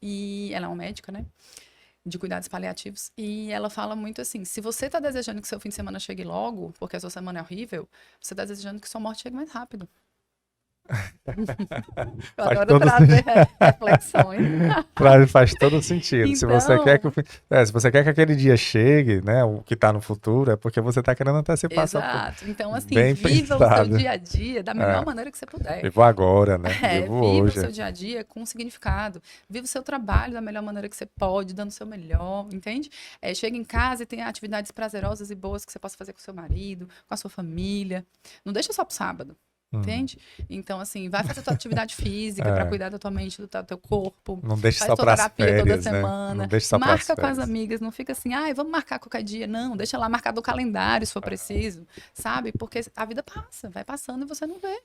e ela é uma médica, né? De cuidados paliativos. E ela fala muito assim: se você tá desejando que seu fim de semana chegue logo, porque a sua semana é horrível, você tá desejando que sua morte chegue mais rápido. Eu Faz adoro todo, trazer reflexões. faz todo sentido. Se você quer que Então, se você quer que aquele dia chegue, né, o que está no futuro, é porque você está querendo antecipar seu futuro. exato. Então, assim, Bem viva o seu pensado. dia a dia da melhor maneira que você puder. Vivo agora, né? Vivo Viva o hoje. seu dia a dia com significado. Viva o seu trabalho da melhor maneira que você pode, dando o seu melhor, entende? Chega em casa e tem atividades prazerosas e boas que você possa fazer com o seu marido, com a sua família. Não deixa só pro sábado. Entende? Então, assim, vai fazer tua atividade física para É, cuidar da tua mente, do teu corpo. não deixe Faz só tua para as terapia toda férias, né? Não semana. deixe só para as Marca com as férias. amigas. Não fica assim, ai, vamos marcar qualquer dia. Não, deixa lá marcar do calendário se for preciso, sabe? Porque a vida passa, vai passando e você não vê.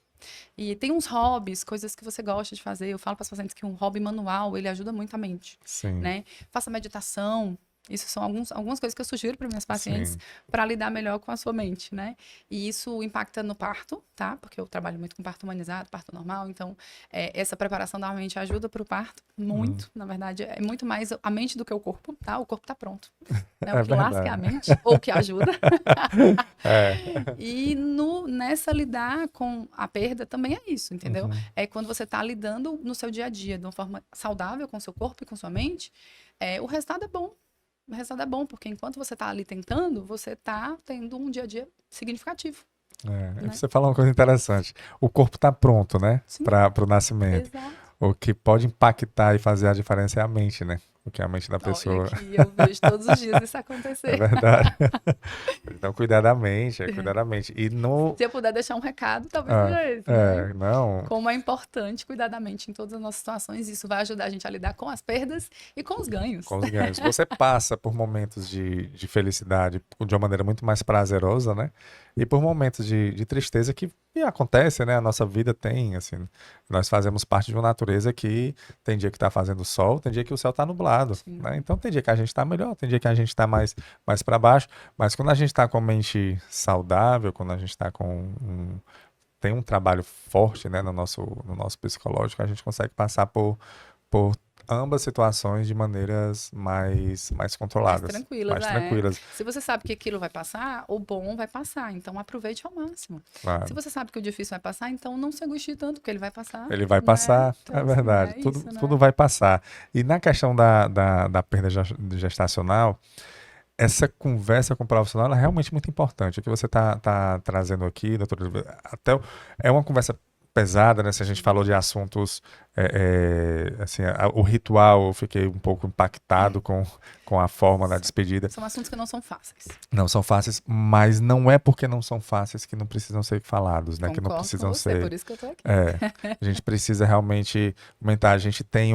E tem uns hobbies, coisas que você gosta de fazer. Eu falo para as pacientes que um hobby manual, ele ajuda muito a mente, Sim, né? Faça meditação. Isso são algumas coisas que eu sugiro para minhas pacientes sim. para lidar melhor com a sua mente, né? E isso impacta no parto, tá? Porque eu trabalho muito com parto humanizado, parto normal. Então, essa preparação da mente ajuda para o parto muito. Na verdade, é muito mais a mente do que o corpo, tá? O corpo tá pronto. Né? O É que lasca é a verdade. mente, ou o que ajuda. É. E nessa lidar com a perda também é isso, entendeu? Uhum. É quando você está lidando no seu dia a dia de uma forma saudável com o seu corpo e com sua mente, o resultado é bom. O resultado é bom, porque enquanto você está ali tentando, você está tendo um dia a dia significativo, É. né? Você falou uma coisa interessante. O corpo está pronto, né? Sim, Para o nascimento. exato. O que pode impactar e fazer a diferença é a mente, né? Porque a mente da Olha, pessoa que eu vejo todos os dias isso é acontecer. verdade. Então, cuidar da mente, é cuidar da mente. E no. Se eu puder deixar um recado, talvez Ah, seja esse, né? não. Como é importante cuidar da mente em todas as nossas situações. Isso vai ajudar a gente a lidar com as perdas e com os ganhos. Com os ganhos. Você passa por momentos de felicidade de uma maneira muito mais prazerosa, né? E por momentos de tristeza que acontece, né? A nossa vida tem, assim, nós fazemos parte de uma natureza que tem dia que está fazendo sol, tem dia que o céu está nublado, Sim. né? Então tem dia que a gente está melhor, tem dia que a gente está mais para baixo, mas quando a gente está com a mente saudável, quando a gente está tem um trabalho forte, né, no nosso psicológico, a gente consegue passar por ambas situações de maneiras mais Mais controladas, tranquilas, mais é. tranquilas, Se você sabe que aquilo vai passar, o bom vai passar. Então aproveite ao máximo. Se claro. você sabe que o difícil vai passar, então não se angustie tanto, porque ele vai passar, Ele vai né? passar, Então, é assim, verdade, é tudo, isso, tudo né? vai passar. E na questão da perda gestacional, essa conversa com o profissional ela é realmente muito importante. O que você está trazendo aqui, doutora, é uma conversa pesada, né? Se a gente Sim. falou de assuntos, assim, o ritual, eu fiquei um pouco impactado com a forma da São, despedida. são assuntos que não são fáceis. Não são fáceis, mas não é porque não são fáceis que não precisam ser falados, né? Que não Concordo com precisam você, ser. por isso que eu tô aqui. É, a gente precisa realmente comentar. A gente tem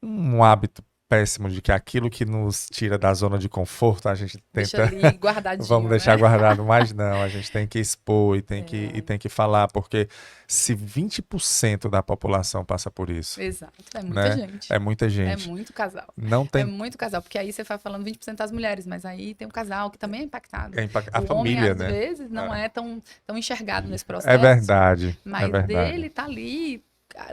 um hábito péssimo de que aquilo que nos tira da zona de conforto, a gente Deixa tenta, ali vamos guardadinho, deixar né? guardado, mas não, a gente tem que expor e É, tem que falar, porque se 20% da população passa por isso, exato, é muita né? gente. É muita É gente. muito casal. Não É tem muito casal, porque aí você vai falando 20% das mulheres, mas aí tem um casal que também é impactado. a O homem, família, às né? vezes, não é tão enxergado nesse É processo, verdade, é mas verdade. dele tá ali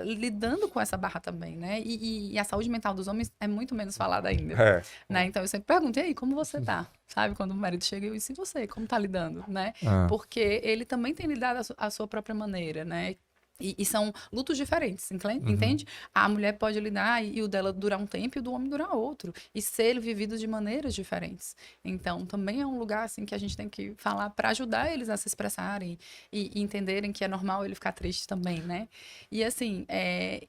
lidando com essa barra também, né? E a saúde mental dos homens é muito menos falada ainda, É. né? Então eu sempre pergunto, e aí, como você tá? Sabe, quando o marido chega, eu disse, e você, como tá lidando, né? Ah, Porque ele também tem lidado à sua própria maneira, né? E são lutos diferentes, uhum, entende? A mulher pode lidar e o dela durar um tempo e o do homem durar outro. E ser vividos de maneiras diferentes. Então, também é um lugar assim que a gente tem que falar para ajudar eles a se expressarem e entenderem que é normal ele ficar triste também, né? E assim,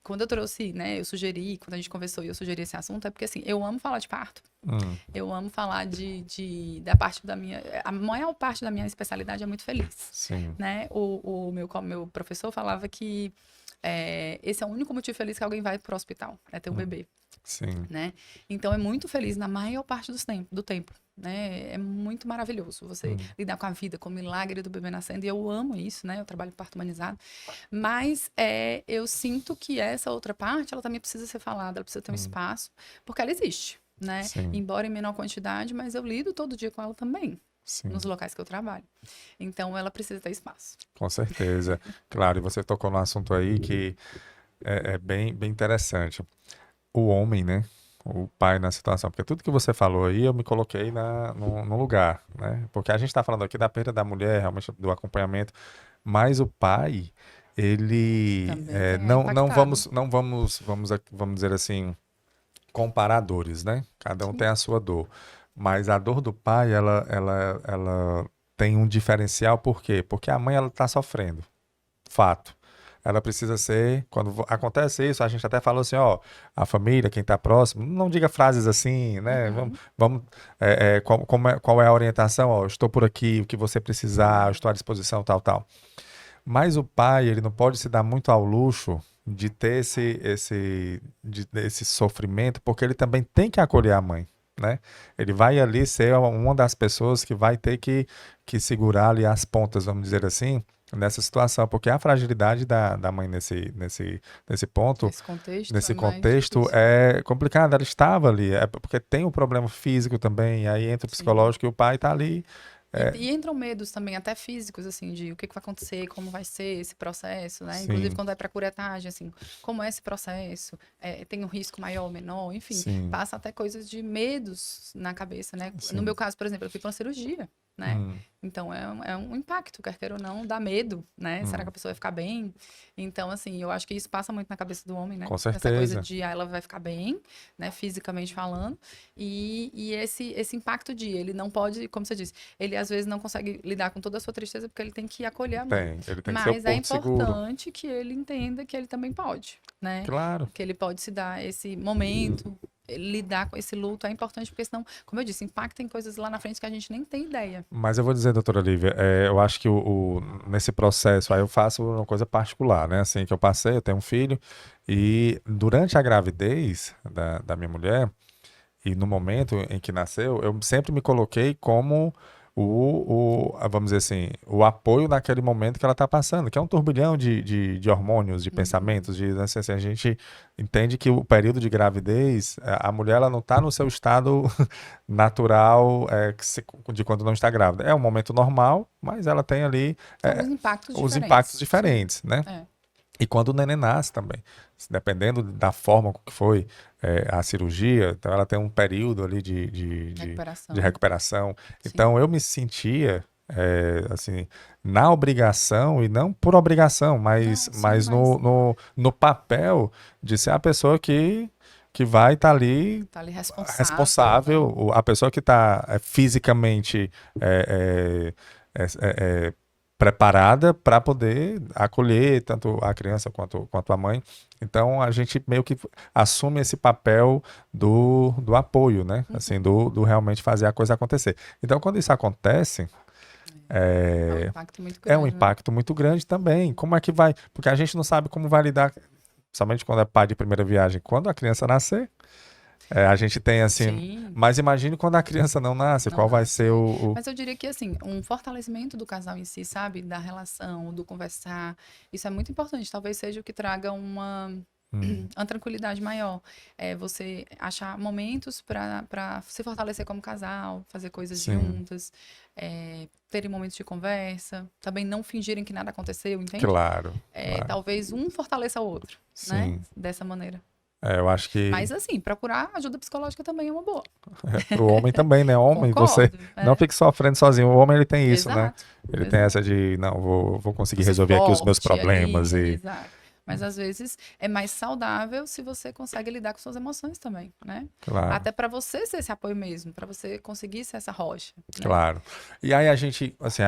quando eu trouxe, né, eu sugeri, quando a gente conversou e eu sugeri esse assunto, é porque assim, eu amo falar de parto. hum, Eu amo falar da parte da minha. A maior parte da minha especialidade é muito feliz, sim, né? Meu professor falava que esse é o único motivo feliz que alguém vai para o hospital, é ter um hum, bebê, sim, né? Então é muito feliz na maior parte do tempo, né? É muito maravilhoso você hum, lidar com a vida, com o milagre do bebê nascendo, e eu amo isso, né? Eu trabalho com parto humanizado, mas eu sinto que essa outra parte, ela também precisa ser falada, ela precisa ter um hum, espaço, porque ela existe, né? sim, Embora em menor quantidade, mas eu lido todo dia com ela também, nos sim. locais que eu trabalho. Então ela precisa ter espaço. Com certeza. Claro, e você tocou num assunto aí que é bem interessante. O homem, né? O pai na situação. Porque tudo que você falou aí, eu me coloquei no lugar, né? Porque a gente está falando aqui da perda da mulher, realmente do acompanhamento, mas o pai, ele Também é não impactado. vamos dizer assim, comparadores, né? Cada um tem Sim. a sua dor. Mas a dor do pai, ela tem um diferencial, por quê? Porque a mãe, ela está sofrendo. Fato. Ela precisa ser, quando acontece isso, a gente até falou assim, ó, a família, quem está próximo, não diga frases assim, né? Uhum. Vamos qual é a orientação? Ó, eu estou por aqui, o que você precisar, eu estou à disposição, tal, tal. Mas o pai, ele não pode se dar muito ao luxo de ter esse sofrimento, porque ele também tem que acolher a mãe, né? Ele vai ali ser uma das pessoas que vai ter que segurar ali as pontas, vamos dizer assim, nessa situação, porque a fragilidade da mãe nesse ponto, Nesse contexto é nesse mais contexto, difícil. é complicado. Ela estava ali, é porque tem o problema físico também, e aí entra o Sim. psicológico e o pai está ali. É, E entram medos também, até físicos, assim, de o que vai acontecer, como vai ser esse processo, né? Inclusive, sim, quando vai para curetagem, assim, como é esse processo? Tem um risco maior ou menor? Enfim, sim, passa até coisas de medos na cabeça, né? No meu sim. caso, por exemplo, eu fui para uma cirurgia. né? Então, é um impacto, quer queira ou não, dá medo, né? Será que a pessoa vai ficar bem? Então, assim, eu acho que isso passa muito na cabeça do homem, né? Com Essa coisa certeza. de, ela vai ficar bem, né? Fisicamente falando. E esse impacto de ele não pode, como você disse, ele às vezes não consegue lidar com toda a sua tristeza porque ele tem que acolher a mãe. Ele tem que ser o Mas é porto seguro. importante que ele entenda que ele também pode, né? Claro. Que ele pode se dar esse momento, lidar com esse luto é importante, porque senão, como eu disse, impacta em coisas lá na frente que a gente nem tem ideia. Mas eu vou dizer, doutora Lívia, eu acho que nesse processo aí eu faço uma coisa particular, né? Assim, que eu passei, eu tenho um filho, e durante a gravidez da minha mulher, e no momento em que nasceu, eu sempre me coloquei como vamos dizer assim, o apoio naquele momento que ela está passando, que é um turbilhão de hormônios, de pensamentos, assim, a gente entende que o período de gravidez, a mulher ela não está no seu estado natural de quando não está grávida. É um momento normal, mas ela tem ali São os impactos os diferentes. impactos diferentes, né? É. E quando o neném nasce também, dependendo da forma que foi a cirurgia, então ela tem um período ali de recuperação. Sim. Então eu me sentia, assim, na obrigação, e não por obrigação, mas no papel de ser a pessoa que vai estar ali, responsável, a pessoa que está fisicamente preparada para poder acolher tanto a criança quanto a mãe. Então a gente meio que assume esse papel do apoio, né? Assim, do realmente fazer a coisa acontecer. Então quando isso acontece, um impacto muito grande, é um impacto muito grande também. Como é que vai? Porque a gente não sabe como vai lidar, somente quando é pai de primeira viagem, quando a criança nascer. A gente tem assim, Sim. Mas imagine quando a criança não nasce, qual vai ser o... Mas eu diria que assim, um fortalecimento do casal em si, sabe? Da relação, do conversar, isso é muito importante. Talvez seja o que traga uma tranquilidade maior. Você achar momentos para se fortalecer como casal, fazer coisas juntas, terem momentos de conversa, também não fingirem que nada aconteceu, entende? Claro. Talvez um fortaleça o outro, né? Dessa maneira. Eu acho que... Mas assim, procurar ajuda psicológica também é uma boa. O homem também, né? Homem, Concordo, você não fique sofrendo sozinho. O homem, ele tem isso, né? Ele tem essa de, não, vou conseguir resolver aqui os meus problemas. Exato. Mas às vezes é mais saudável se você consegue lidar com suas emoções também, né? Claro. Até para você ser esse apoio mesmo, para você conseguir ser essa rocha. Né? Claro. E aí a gente, assim,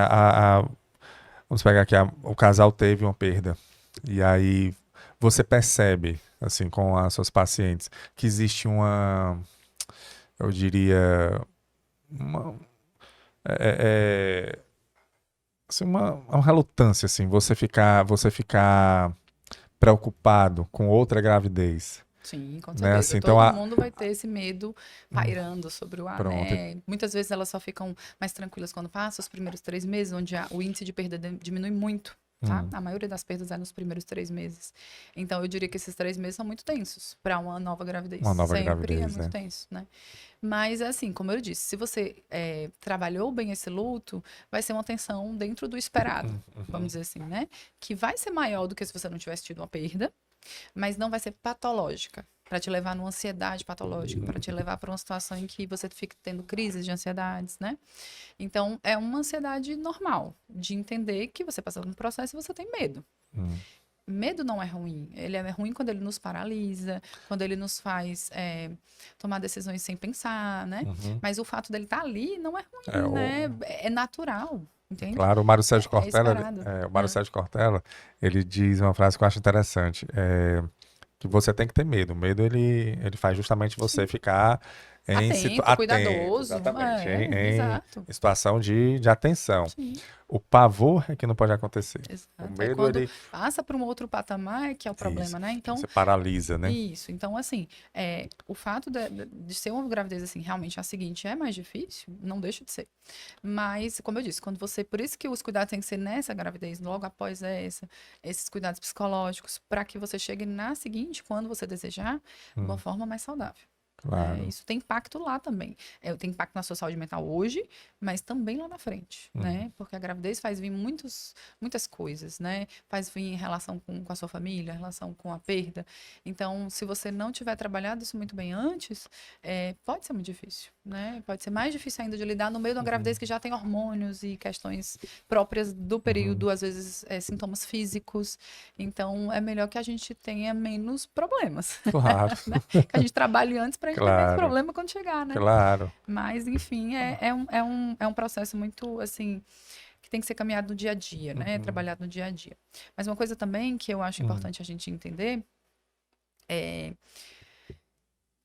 vamos pegar aqui, o casal teve uma perda. E aí você percebe, assim, com as suas pacientes, que existe eu diria, assim, uma relutância, assim, você ficar preocupado com outra gravidez. Sim, com né? certeza. Assim, Todo mundo vai ter esse medo pairando sobre o ar, né? Muitas vezes elas só ficam mais tranquilas quando passam os primeiros 3 meses, onde o índice de perda diminui muito, tá? A maioria das perdas é nos primeiros 3 meses. Então, eu diria que esses 3 meses são muito tensos para uma nova gravidez. Uma nova Sempre gravidez, é muito tenso, né? Mas, assim, como eu disse, se você trabalhou bem esse luto, vai ser uma tensão dentro do esperado, vamos dizer assim, né? Que vai ser maior do que se você não tivesse tido uma perda, mas não vai ser patológica, para te levar numa ansiedade patológica, para te levar para uma situação em que você fica tendo crises de ansiedades, né? Então, é uma ansiedade normal, de entender que você passa por um processo e você tem medo. Medo não é ruim. Ele é ruim quando ele nos paralisa, quando ele nos faz tomar decisões sem pensar, né? Mas o fato dele estar ali não é ruim, né? É natural. Entende? Claro, o Mário Sérgio Cortella, ele diz uma frase que eu acho interessante, que você tem que ter medo. O medo, ele faz justamente você ficar atento, cuidadoso. Exatamente, em situação de atenção. Sim. O pavor é que não pode acontecer. Exato. O medo, quando passa para um outro patamar, que é o problema, né? Então, você paralisa, né? Isso. Então, assim, o fato de ser uma gravidez, assim, realmente a seguinte é mais difícil, não deixa de ser. Mas, como eu disse, por isso que os cuidados têm que ser nessa gravidez, logo após esses cuidados psicológicos, para que você chegue na seguinte, quando você desejar, de uma forma mais saudável. né? Claro. Isso tem impacto lá também. Tem impacto na sua saúde mental hoje, mas também lá na frente, né? Porque a gravidez faz vir muitas coisas, né? Faz vir em relação com a sua família, relação com a perda. Então, se você não tiver trabalhado isso muito bem antes, pode ser muito difícil, né? Pode ser mais difícil ainda de lidar no meio de uma gravidez que já tem hormônios e questões próprias do período, às vezes sintomas físicos. Então, é melhor que a gente tenha menos problemas, Claro, né? Que a gente trabalhe antes para a gente ter menos claro, problema quando chegar, né? claro. Mas, enfim, é um processo muito, assim, que tem que ser caminhado no dia a dia, né? Uhum, Trabalhado no dia a dia. Mas uma coisa também que eu acho uhum. importante a gente entender é,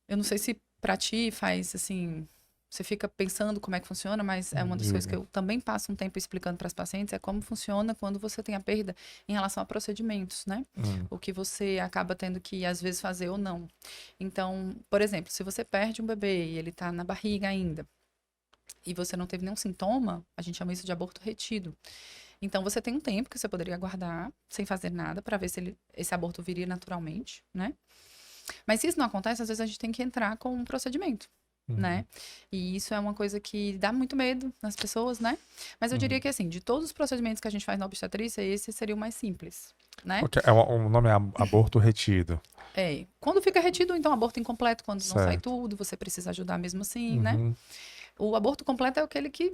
eu não sei se para ti faz, assim, você fica pensando como é que funciona, mas é uma das coisas que Diga. eu também passo um tempo explicando para as pacientes, é como funciona quando você tem a perda em relação a procedimentos, né? Hum, O que você acaba tendo que, às vezes, fazer ou não. Então, por exemplo, se você perde um bebê e ele está na barriga ainda, e você não teve nenhum sintoma, a gente chama isso de aborto retido. Então, você tem um tempo que você poderia aguardar, sem fazer nada, para ver se esse aborto viria naturalmente, né? Mas se isso não acontece, às vezes a gente tem que entrar com um procedimento, uhum, né? E isso é uma coisa que dá muito medo nas pessoas, né? Mas eu diria uhum. que, assim, de todos os procedimentos que a gente faz na obstetrícia, esse seria o mais simples, né? Ok, o nome é aborto retido. Quando fica retido, então, aborto incompleto, quando não sai Certo. tudo, você precisa ajudar mesmo assim, né? Uhum. O aborto completo é aquele que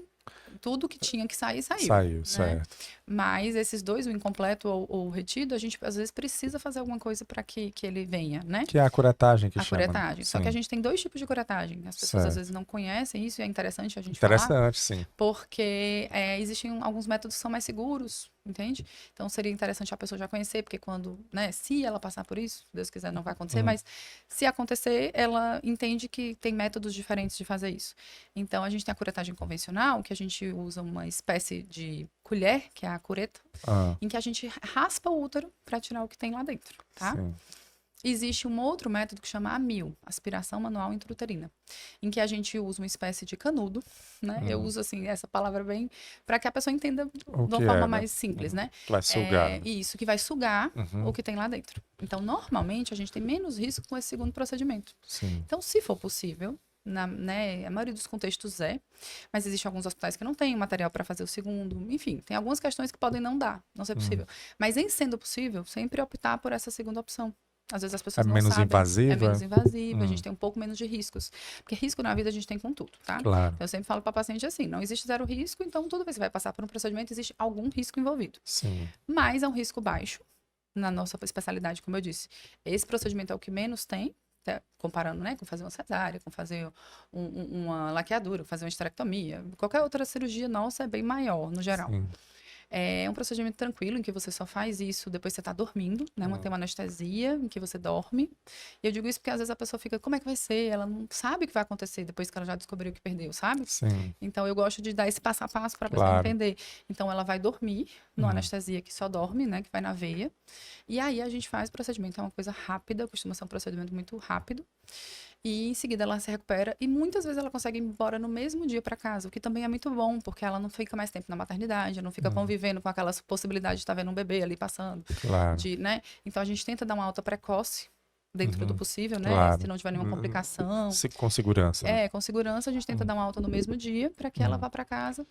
tudo que tinha que sair, saiu, Saiu, né? certo. Mas esses dois, o incompleto ou o retido, a gente às vezes precisa fazer alguma coisa para que ele venha, né? Que é a curetagem que A chama, né? curetagem. Só que a Sim, gente tem dois tipos de curetagem. As pessoas às vezes certo. não conhecem isso e é interessante a gente falar, Interessante, sim. porque existem alguns métodos que são mais seguros, entende? Então seria interessante a pessoa já conhecer, porque quando, né, se ela passar por isso, se Deus quiser, não vai acontecer, Hum, mas se acontecer, ela entende que tem métodos diferentes de fazer isso. Então a gente tem a curetagem convencional, que a gente usa uma espécie de colher, que é a cureta, ah, em que a gente raspa o útero para tirar o que tem lá dentro, tá? sim. Existe um outro método que chama AMIL, aspiração manual intrauterina, em que a gente usa uma espécie de canudo, né? Eu Hum. uso assim essa palavra bem para que a pessoa entenda O de uma que forma é, né? mais simples, Uhum. né? Vai sugar, né? Isso que vai sugar o Uhum. que tem lá dentro. Então, normalmente a gente tem menos risco com esse segundo procedimento. Sim. Então, se for possível, né, a maioria dos contextos mas existem alguns hospitais que não têm material para fazer o segundo. Enfim, tem algumas questões que podem não dar, não ser Hum. possível. Mas em sendo possível, sempre optar por essa segunda opção. Às vezes as É pessoas não menos sabem, é menos invasiva? invasiva, a Hum, gente tem um pouco menos de riscos. Porque risco na vida a gente tem com tudo, tá? claro. Então eu sempre falo para paciente assim, não existe zero risco, então toda vez que você vai passar por um procedimento, existe algum risco envolvido. Sim. Mas é um risco baixo, na nossa especialidade, como eu disse. Esse procedimento é o que menos tem, comparando, né, com fazer uma cesárea, com fazer uma laqueadura, fazer uma esterectomia. Qualquer outra cirurgia nossa é bem maior, no geral. Sim. É um procedimento tranquilo, em que você só faz isso depois que você está dormindo, né? Tem uma anestesia em que você dorme. E eu digo isso porque às vezes a pessoa fica, como é que vai ser? Ela não sabe o que vai acontecer depois que ela já descobriu que perdeu, sabe? Sim. Então eu gosto de dar esse passo a passo para a pessoa Claro. entender. Então ela vai dormir no Hum. anestesia que só dorme, né? Que vai na veia. E aí a gente faz o procedimento. É uma coisa rápida, costuma ser um procedimento muito rápido. E em seguida ela se recupera e muitas vezes ela consegue ir embora no mesmo dia para casa, o que também é muito bom, porque ela não fica mais tempo na maternidade, não fica Hum. convivendo com aquela possibilidade de estar vendo um bebê ali passando, Claro. né? Então a gente tenta dar uma alta precoce dentro do Uhum. possível, né? Se Claro. não tiver nenhuma complicação. Com segurança, né? Com segurança, a gente tenta Hum. dar uma alta no mesmo dia para que ela Hum. vá para casa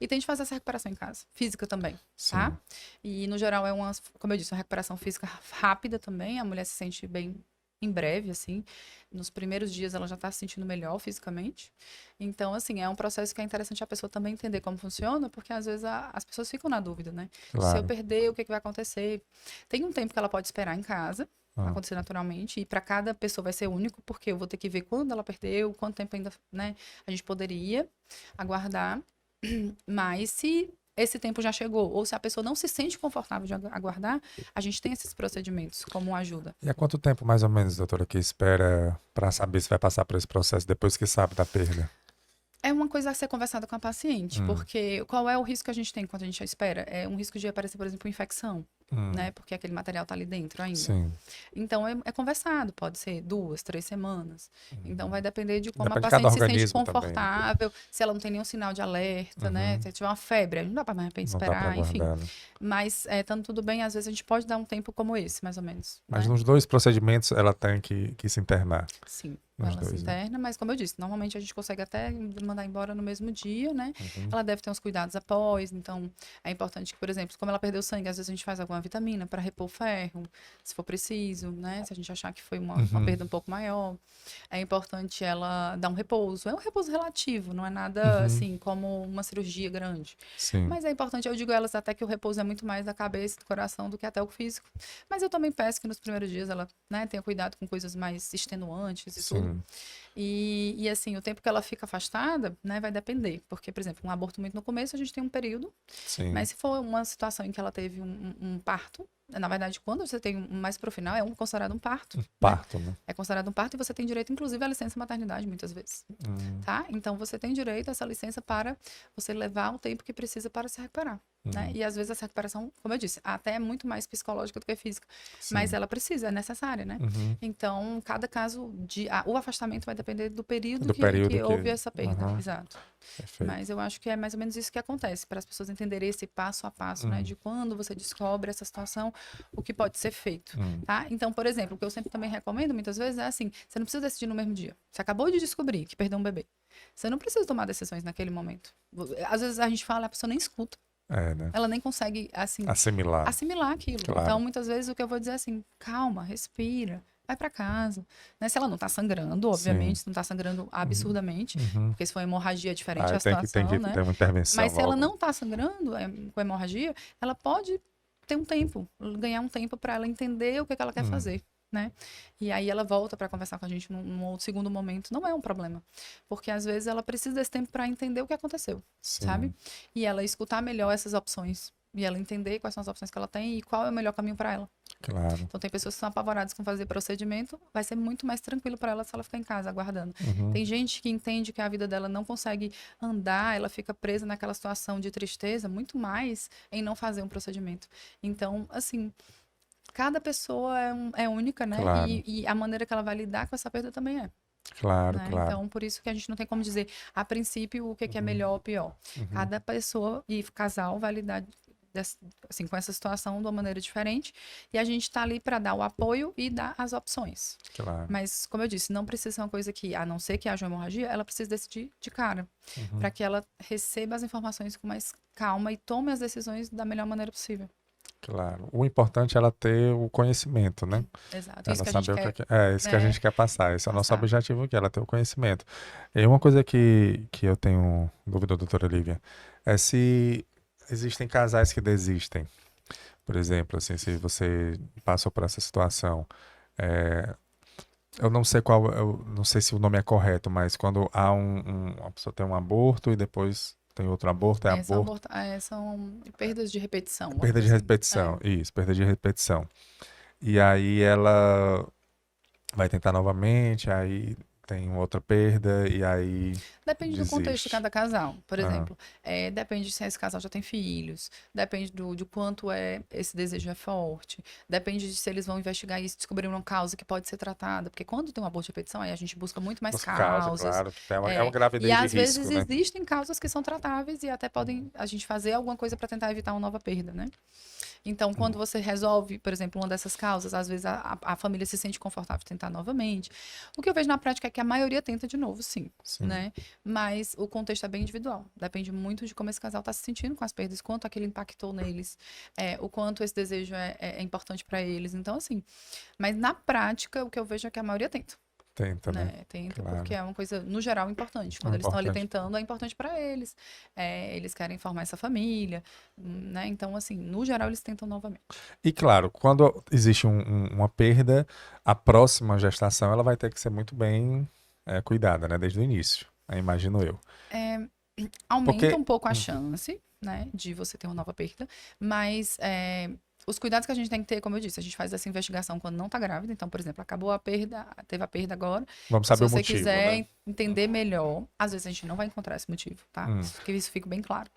e tente fazer essa recuperação em casa, física também, tá? Sim. E no geral é como eu disse, uma recuperação física rápida também, a mulher se sente bem em breve, assim. Nos primeiros dias ela já está se sentindo melhor fisicamente. Então, assim, é um processo que é interessante a pessoa também entender como funciona, porque às vezes as pessoas ficam na dúvida, né? Se eu Claro. perder, o que vai acontecer? Tem um tempo que ela pode esperar em casa, Ah. acontecer naturalmente, e para cada pessoa vai ser único, porque eu vou ter que ver quando ela perdeu, quanto tempo ainda, né, a gente poderia aguardar. Mas se esse tempo já chegou, ou se a pessoa não se sente confortável de aguardar, a gente tem esses procedimentos como ajuda. E há quanto tempo, mais ou menos, doutora, que espera para saber se vai passar por esse processo depois que sabe da perda? É uma coisa a ser conversada com a paciente, porque qual é o risco que a gente tem quando a gente espera? É um risco de aparecer, por exemplo, infecção, né? Porque aquele material tá ali dentro ainda. Sim. Então, é conversado, pode ser 2, 3 semanas. Então, vai depender de como Depende a de cada paciente se sente organismo também, né? confortável, se ela não tem nenhum sinal de alerta, né? Se tiver uma febre, aí não dá para mais Não dá para esperar, enfim. aguardar, né? Mas, estando tudo bem, às vezes a gente pode dar um tempo como esse, mais ou menos. Mas né? nos dois procedimentos ela tem que se internar. Sim. Nos Ela se dois, né? interna, mas como eu disse, normalmente a gente consegue até mandar embora no mesmo dia, né? Uhum. Ela deve ter uns cuidados após, então é importante que, por exemplo, como ela perdeu sangue, às vezes a gente faz alguma vitamina para repor ferro, se for preciso, né? Se a gente achar que foi uma Uhum. perda um pouco maior. É importante ela dar um repouso. É um repouso relativo, não é nada Uhum. assim como uma cirurgia grande. Sim, Mas é importante, eu digo a elas até que o repouso é muito mais da cabeça e do coração do que até o físico. Mas eu também peço que nos primeiros dias ela, né, tenha cuidado com coisas mais extenuantes e tudo. sim, E assim, o tempo que ela fica afastada, né, vai depender. Porque, por exemplo, um aborto muito no começo, a gente tem um período. sim. Mas se for uma situação em que ela teve um parto, na verdade, quando você tem um mais pro final, é considerado um parto, né? Parto, né? É considerado um parto e você tem direito, inclusive, à licença maternidade, muitas vezes, Hum, tá? Então, você tem direito a essa licença para você levar o tempo que precisa para se recuperar, né? uhum. E às vezes essa recuperação, como eu disse, até é muito mais psicológica do que física, mas Sim. ela precisa, é necessária, né? Uhum. Então, cada caso o afastamento vai depender do período Do período que que. houve essa perda, Aham, exato. perfeito. Mas eu acho que é mais ou menos isso que acontece, para as pessoas entenderem esse passo a passo, né? Hum, De quando você descobre essa situação, o que pode ser feito, hum. tá? Então, por exemplo, o que eu sempre também recomendo, muitas vezes, é assim, você não precisa decidir no mesmo dia. Você acabou de descobrir que perdeu um bebê. Você não precisa tomar decisões naquele momento. Às vezes a gente fala, a pessoa nem escuta. É, né? Ela nem consegue, assim, Assimilar, assimilar aquilo. Então, claro. muitas vezes, o que eu vou dizer é assim, calma, respira, vai para casa. Né? Se ela não tá sangrando, Sim. obviamente, se não tá sangrando Uhum. absurdamente, Uhum. porque se for hemorragia é diferente Aí a tem que situação, né? ter uma intervenção Mas se ela logo. não tá sangrando com hemorragia, ela pode ter um tempo, ganhar um tempo para ela entender o que, que ela quer Hum, fazer, né? E aí ela volta para conversar com a gente num outro segundo momento. Não é um problema, porque às vezes ela precisa desse tempo para entender o que aconteceu, sabe? sim, E ela escutar melhor essas opções. E ela entender quais são as opções que ela tem e qual é o melhor caminho para ela. claro. Então, tem pessoas que são apavoradas com fazer procedimento, vai ser muito mais tranquilo para ela se ela ficar em casa aguardando. Uhum. Tem gente que entende que a vida dela não consegue andar, ela fica presa naquela situação de tristeza, muito mais em não fazer um procedimento. Então, assim, cada pessoa é única, né? Claro, E a maneira que ela vai lidar com essa perda também é. claro, Né? claro. Então, por isso que a gente não tem como dizer a princípio o que, que é Uhum. melhor ou pior. Uhum. Cada pessoa e casal vai lidar assim, com essa situação de uma maneira diferente. E a gente está ali para dar o apoio e dar as opções. Claro. Mas, como eu disse, não precisa ser uma coisa que, a não ser que haja uma hemorragia, ela precisa decidir de cara. Uhum. Para que ela receba as informações com mais calma e tome as decisões da melhor maneira possível. Claro. O importante é ela ter o conhecimento, né? Exato. Isso Ela que a gente saber o que é quer, que... É isso que a né, gente quer passar. Esse é o nosso passar. objetivo aqui, ela ter o conhecimento. E uma coisa que eu tenho dúvida, doutora Olivia, é se existem casais que desistem. Por exemplo, assim, se você passou por essa situação, é, eu não sei qual, eu não sei se o nome é correto, mas quando há uma pessoa tem um aborto e depois tem outro aborto, é aborto, São perdas de repetição, vamos perda dizer de assim. repetição, isso, perda de repetição. E aí ela vai tentar novamente, aí tem outra perda e aí Depende do contexto de desiste. cada casal. Por Ah, exemplo, depende se esse casal já tem filhos, depende de quanto esse desejo é forte, depende de se eles vão investigar isso, descobrir uma causa que pode ser tratada, porque quando tem um aborto de repetição, aí a gente busca muito mais por causa, causas. claro, que é uma É, e gravidez de às vezes risco, né? existem causas que são tratáveis e até podem a gente fazer alguma coisa para tentar evitar uma nova perda, né? Então, quando Hum, você resolve, por exemplo, uma dessas causas, às vezes a família se sente confortável de tentar novamente. O que eu vejo na prática é que a maioria tenta de novo, sim, sim, né? Mas o contexto é bem individual. Depende muito de como esse casal está se sentindo com as perdas, quanto aquilo impactou neles, o quanto esse desejo é importante para eles. Então, assim, mas na prática, o que eu vejo é que a maioria tenta. tenta, né? Né? Tenta porque Claro, é uma coisa, no geral, importante. é Quando eles estão ali importante. tentando, é importante para eles. Eles querem formar essa família, né? Então, assim, no geral, eles tentam novamente. E claro, quando existe uma perda, a próxima gestação ela vai ter que ser muito bem cuidada, né? Desde o início, imagino eu. Aumenta Porque, um pouco a chance, né, de você ter uma nova perda, mas os cuidados que a gente tem que ter, como eu disse, a gente faz essa investigação quando não tá grávida. Então, por exemplo, acabou a perda, teve a perda agora. vamos Se saber o você motivo, né? quiser entender melhor, às vezes a gente não vai encontrar esse motivo, tá? Hum, Que isso fique bem claro.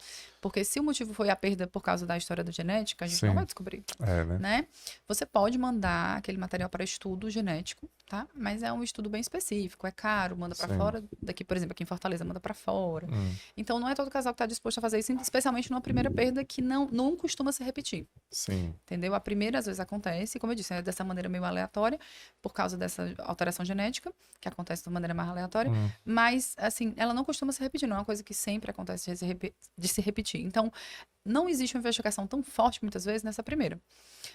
Porque se o motivo foi a perda por causa da história da genética, a gente não vai Sim. descobrir, Né? né? Você pode mandar aquele material para estudo genético, tá? Mas é um estudo bem específico, é caro, manda para Sim. fora. Daqui, por exemplo, aqui em Fortaleza, manda para fora. Hum. Então, não é todo casal que está disposto a fazer isso, especialmente numa primeira perda que não costuma se repetir. Sim. Entendeu? A primeira, às vezes, acontece, como eu disse, é dessa maneira meio aleatória, por causa dessa alteração genética, que acontece de uma maneira mais aleatória, mas, assim, ela não costuma se repetir, não é uma coisa que sempre acontece de se repetir. Então, não existe uma investigação tão forte, muitas vezes, nessa primeira.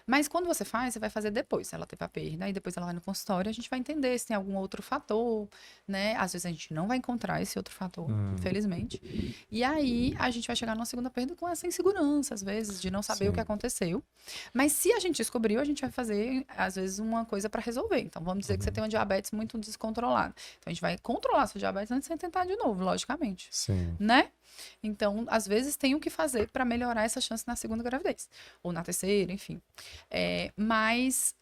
Mas quando você faz, você vai fazer depois. Ela teve a perda, e depois ela vai no consultório, a gente vai entender se tem algum outro fator, né? Às vezes a gente não vai encontrar esse outro fator, infelizmente. E aí a gente vai chegar numa segunda perda com essa insegurança, às vezes, de não saber o que Sim. aconteceu. Mas se a gente descobriu, a gente vai fazer, às vezes, uma coisa para resolver. Então, vamos dizer que você tem uma diabetes muito descontrolada. Então, a gente vai controlar a sua diabetes antes de você tentar de novo, logicamente. Sim. Né? Então, às vezes, tem o que fazer para melhorar essa chance na segunda gravidez. Ou na terceira, enfim. Mas,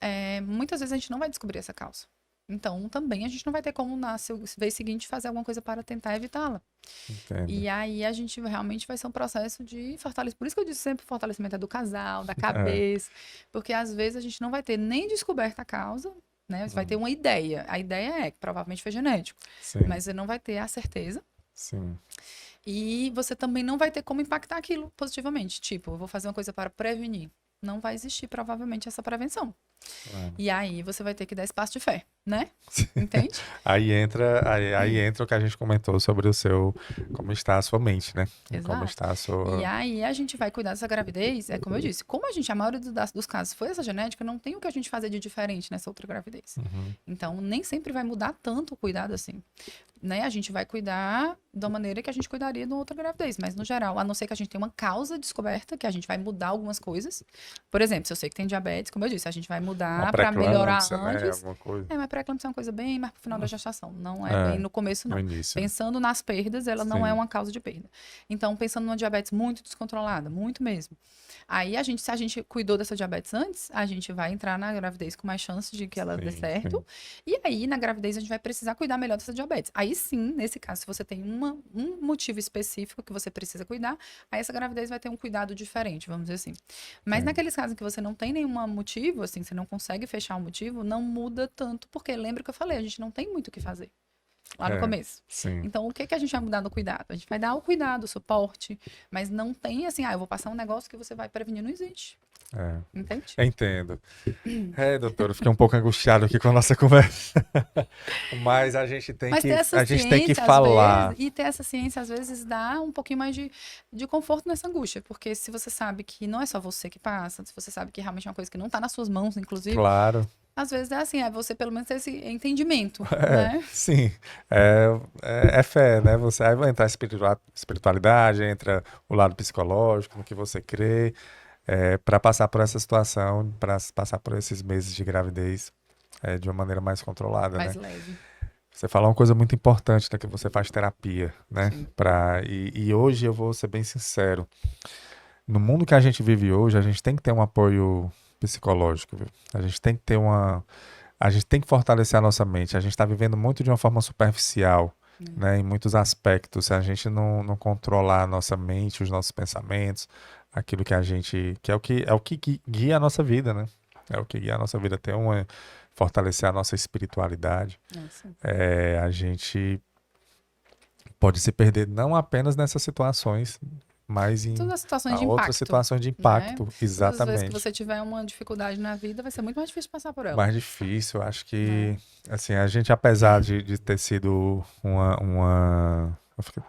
muitas vezes, a gente não vai descobrir essa causa. Então, também, a gente não vai ter como, na vez seguinte, fazer alguma coisa para tentar evitá-la. Entendo. E aí, a gente realmente vai ser um processo de fortalecimento. Por isso que eu disse sempre o fortalecimento é do casal, da cabeça. Porque, às vezes, a gente não vai ter nem descoberta a causa, né? Você vai ter uma ideia. A ideia é que provavelmente foi genético. Sim. Mas você não vai ter a certeza. Sim. E você também não vai ter como impactar aquilo positivamente. Tipo, eu vou fazer uma coisa para prevenir. Não vai existir, provavelmente, essa prevenção. E aí você vai ter que dar espaço de fé, né? Entende? Aí entra o que a gente comentou sobre como está a sua mente, né? Como Exato. está a sua... E aí a gente vai cuidar dessa gravidez, como eu disse, como a maioria dos casos foi essa genética, não tem o que a gente fazer de diferente nessa outra gravidez. Então, nem sempre vai mudar tanto o cuidado assim. Né? A gente vai cuidar da maneira que a gente cuidaria de uma outra gravidez, mas no geral, a não ser que a gente tenha uma causa descoberta, que a gente vai mudar algumas coisas. Por exemplo, se eu sei que tem diabetes, como eu disse, a gente vai mudar para melhorar antes. Né? Alguma coisa. Mas pré-eclâmpsia é uma coisa bem mais pro final da gestação, não é bem no começo, não. No início. Pensando nas perdas, ela não é uma causa de perda. Então, pensando numa diabetes muito descontrolada, muito mesmo. Aí, se a gente cuidou dessa diabetes antes, a gente vai entrar na gravidez com mais chance de que ela dê certo. E aí, na gravidez, a gente vai precisar cuidar melhor dessa diabetes. Aí sim, nesse caso, se você tem um motivo específico que você precisa cuidar, aí essa gravidez vai ter um cuidado diferente, vamos dizer assim. Mas naqueles casos em que você não tem nenhum motivo, assim, você não consegue fechar um motivo, não muda tanto, porque lembra que eu falei, a gente não tem muito o que fazer. Lá no começo. Sim. Então, o que a gente vai mudar no cuidado? A gente vai dar o cuidado, o suporte, mas não tem assim, eu vou passar um negócio que você vai prevenir, não existe. Entende? Entendo. Doutor, eu fiquei um pouco angustiado aqui com a nossa conversa. Mas a gente tem que falar. Vezes, e ter essa ciência, às vezes, dá um pouquinho mais de conforto nessa angústia. Porque se você sabe que não é só você que passa, se você sabe que realmente é uma coisa que não está nas suas mãos, inclusive. Claro. Às vezes é assim, você pelo menos ter esse entendimento, né? Sim, é fé, né? Aí vai entrar a espiritualidade, entra o lado psicológico, no que você crê, para passar por essa situação, para passar por esses meses de gravidez de uma maneira mais controlada, mais né? leve. Você falou uma coisa muito importante, né? Que você faz terapia, né? Sim. E hoje eu vou ser bem sincero, no mundo que a gente vive hoje, a gente tem que ter um apoio psicológico, viu? A gente tem que fortalecer a nossa mente. A gente está vivendo muito de uma forma superficial, né? Em muitos aspectos. Se a gente não controlar a nossa mente, os nossos pensamentos, aquilo que é o que guia a nossa vida, né? É o que guia a nossa vida. Fortalecer a nossa espiritualidade. A gente pode se perder não apenas nessas situações, mas em outras situações de impacto, né? Exatamente. Todas as vezes que você tiver uma dificuldade na vida, vai ser muito mais difícil passar por ela. Mais difícil, acho que, assim, a gente, apesar de ter sido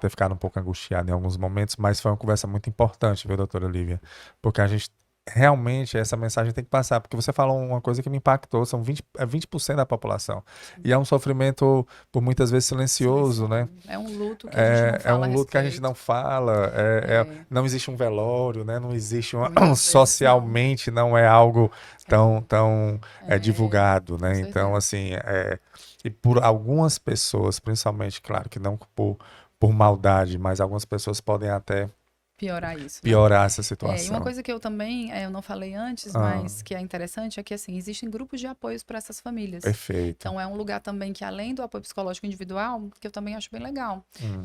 ter ficado um pouco angustiado em alguns momentos, mas foi uma conversa muito importante, viu, doutora Lívia? Porque a gente realmente essa mensagem tem que passar, porque você falou uma coisa que me impactou, são 20% da população. Sim. E é um sofrimento, por muitas vezes, silencioso, né? É um luto que a gente não fala. É um luto que a gente não fala, não existe um velório, né? Não existe socialmente, não é algo tão divulgado, né? Então, assim, e por algumas pessoas, principalmente, claro que não por maldade, mas algumas pessoas podem até piorar isso, né? Piorar essa E uma situação. coisa que eu também, eu não falei antes, Ah, mas que é interessante, é que, assim, existem grupos de apoios para essas famílias. perfeito. Então, é um lugar também que, além do apoio psicológico individual, que eu também acho bem legal, Hum,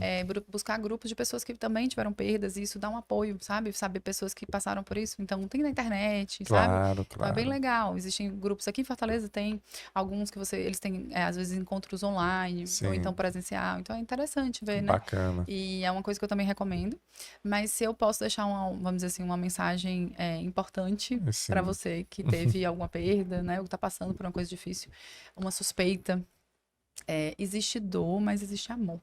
buscar grupos de pessoas que também tiveram perdas, e isso dá um apoio, sabe? Saber pessoas que passaram por isso. Então, tem na internet, sabe? claro, Então, é bem claro. legal. Existem grupos aqui em Fortaleza, tem alguns que eles têm, às vezes, encontros online, ou então Sim, presencial. Então, é interessante ver, né? bacana. E é uma coisa que eu também recomendo. Mas se eu posso deixar vamos dizer assim, uma mensagem importante para Sim. você que teve alguma perda, né, ou que está passando por uma coisa difícil, uma suspeita, existe dor, mas existe amor.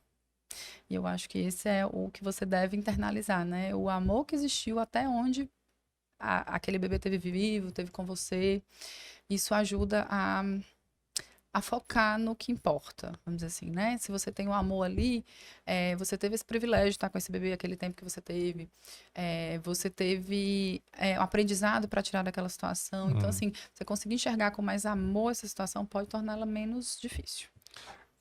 E eu acho que esse é o que você deve internalizar, né? O amor que existiu até onde aquele bebê teve vivo, teve com você. Isso ajuda a focar no que importa, vamos dizer assim, né? Se você tem o amor ali, você teve esse privilégio de estar com esse bebê aquele tempo que você teve, você teve um aprendizado para tirar daquela situação. Então, Hum. assim, você conseguir enxergar com mais amor essa situação pode torná-la menos difícil.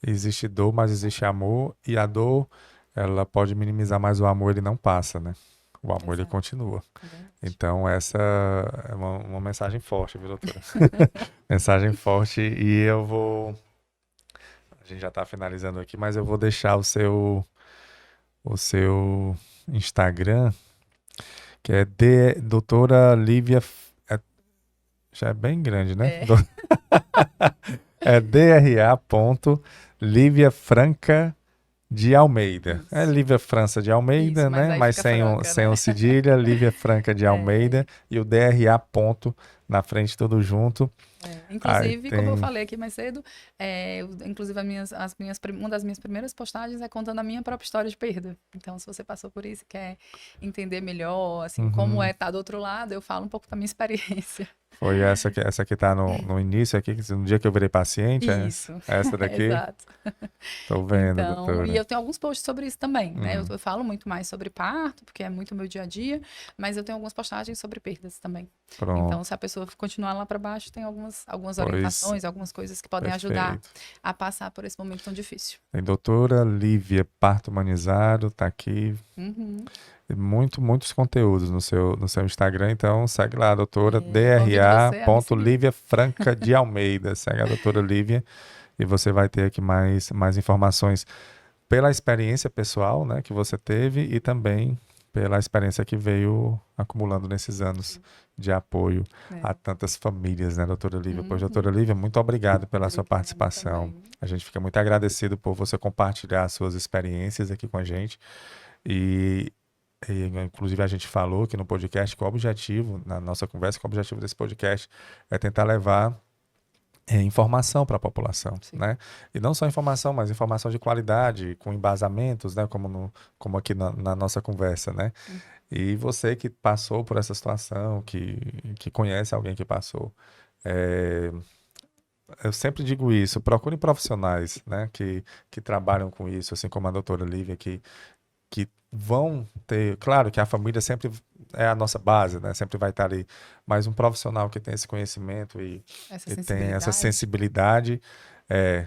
Existe dor, mas existe amor, e a dor, ela pode minimizar, mas o amor ele não passa, né? O amor ele Exato, continua. é verdade. Então, essa é uma mensagem forte, viu, doutora? Mensagem forte, e eu vou. A gente já está finalizando aqui, mas eu vou deixar o seu Instagram, que é doutora Lívia. Já é bem grande, né? É, É DRA. Lívia de Almeida. É isso. Lívia França de Isso, Almeida, mas né? aí Mas fica franca, sem né? o cedilha, Lívia Franca de É, Almeida e o DRA ponto na frente, tudo junto. Aí Inclusive, como eu tem. falei aqui mais cedo, inclusive uma das minhas primeiras postagens é contando a minha própria história de perda. Então, se você passou por isso e quer entender melhor, assim, como Uhum. é estar do outro lado, eu falo um pouco da minha experiência. Foi essa que tá no início aqui, que no dia que eu virei paciente, é essa, Isso, essa daqui. exato. Tô vendo, Então, e doutora. eu tenho alguns posts sobre isso também, né? Eu, Hum, eu falo muito mais sobre parto, porque é muito o meu dia a dia, mas eu tenho algumas postagens sobre perdas também. Então, pronto. se a pessoa continuar lá para baixo, tem algumas Pois, orientações, algumas coisas que podem ajudar perfeito. a passar por esse momento tão difícil. Tem doutora Lívia Parto Humanizado, tá aqui. Uhum. Muitos conteúdos no seu Instagram, então segue lá, doutora Convido você a me seguir. DRA.Lívia Franca de Almeida. Segue a doutora Lívia e você vai ter aqui mais informações pela experiência pessoal, né, que você teve e também pela experiência que veio acumulando nesses anos de apoio a É. tantas famílias, né, doutora Lívia? Pois, doutora Uhum. Lívia, muito obrigado pela sua Obrigada participação. também. A gente fica muito agradecido por você compartilhar as suas experiências aqui com a gente. E inclusive, a gente falou aqui no podcast que o objetivo, na nossa conversa, que o objetivo desse podcast é tentar levar informação para a população, Sim. né? E não só informação, mas informação de qualidade, com embasamentos, né? Como aqui na nossa conversa, né? Uhum. E você que passou por essa situação, que conhece alguém que passou, é, eu sempre digo isso, procure profissionais, né? Que trabalham com isso, assim como a doutora Lívia, que vão ter, claro que a família sempre é a nossa base, né? Sempre vai estar ali, mas um profissional que tem esse conhecimento Essa e tem essa sensibilidade. sensibilidade, é,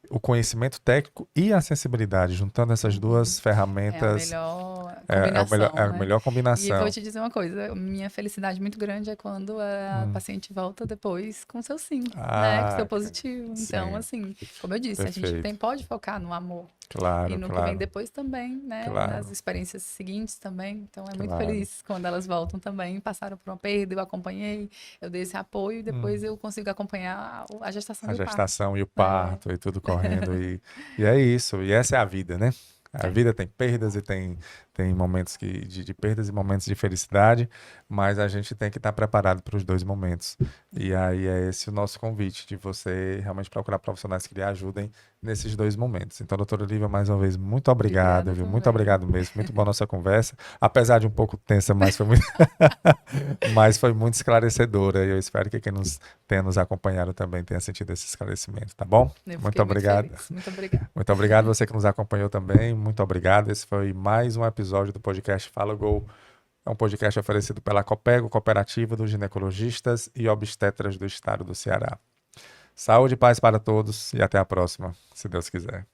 o conhecimento técnico e a sensibilidade, juntando essas Uhum. duas É a ferramentas, melhor é combinação, a né? melhor E vou combinação. te dizer uma coisa, minha felicidade muito grande é quando a Hum. paciente volta depois com seu sim, né? Com seu Ah, positivo. Então, sim, assim, como eu disse, a gente perfeito. pode focar no amor e Claro, no que vem claro, depois também, né? Nas claro, experiências seguintes também. Então, é muito claro. feliz quando elas voltam também, passaram por uma perda, eu acompanhei, eu dei esse apoio e depois Hum. eu consigo acompanhar a gestação A e o parto. gestação e o É, parto e tudo correndo. E é isso. E essa é a vida, né? A é, vida tem perdas e tem momentos de perdas e momentos de felicidade, mas a gente tem que estar preparado para os dois momentos. E aí é esse o nosso convite, de você realmente procurar profissionais que lhe ajudem nesses dois momentos. Então, doutora Olivia, mais uma vez, muito obrigado, obrigada viu? Muito também. obrigado mesmo. Muito boa nossa conversa. Apesar de um pouco tensa, mas foi muito, mas foi muito esclarecedora. E eu espero que quem tenha nos acompanhado também tenha sentido esse esclarecimento, tá bom? Eu Muito fiquei muito obrigado. feliz. Muito obrigada. Muito obrigado você que nos acompanhou também. Muito obrigado. Esse foi mais um episódio do podcast Fala Gol. É um podcast oferecido pela Copego, Cooperativa dos Ginecologistas e Obstetras do Estado do Ceará. Saúde e paz para todos e até a próxima, se Deus quiser.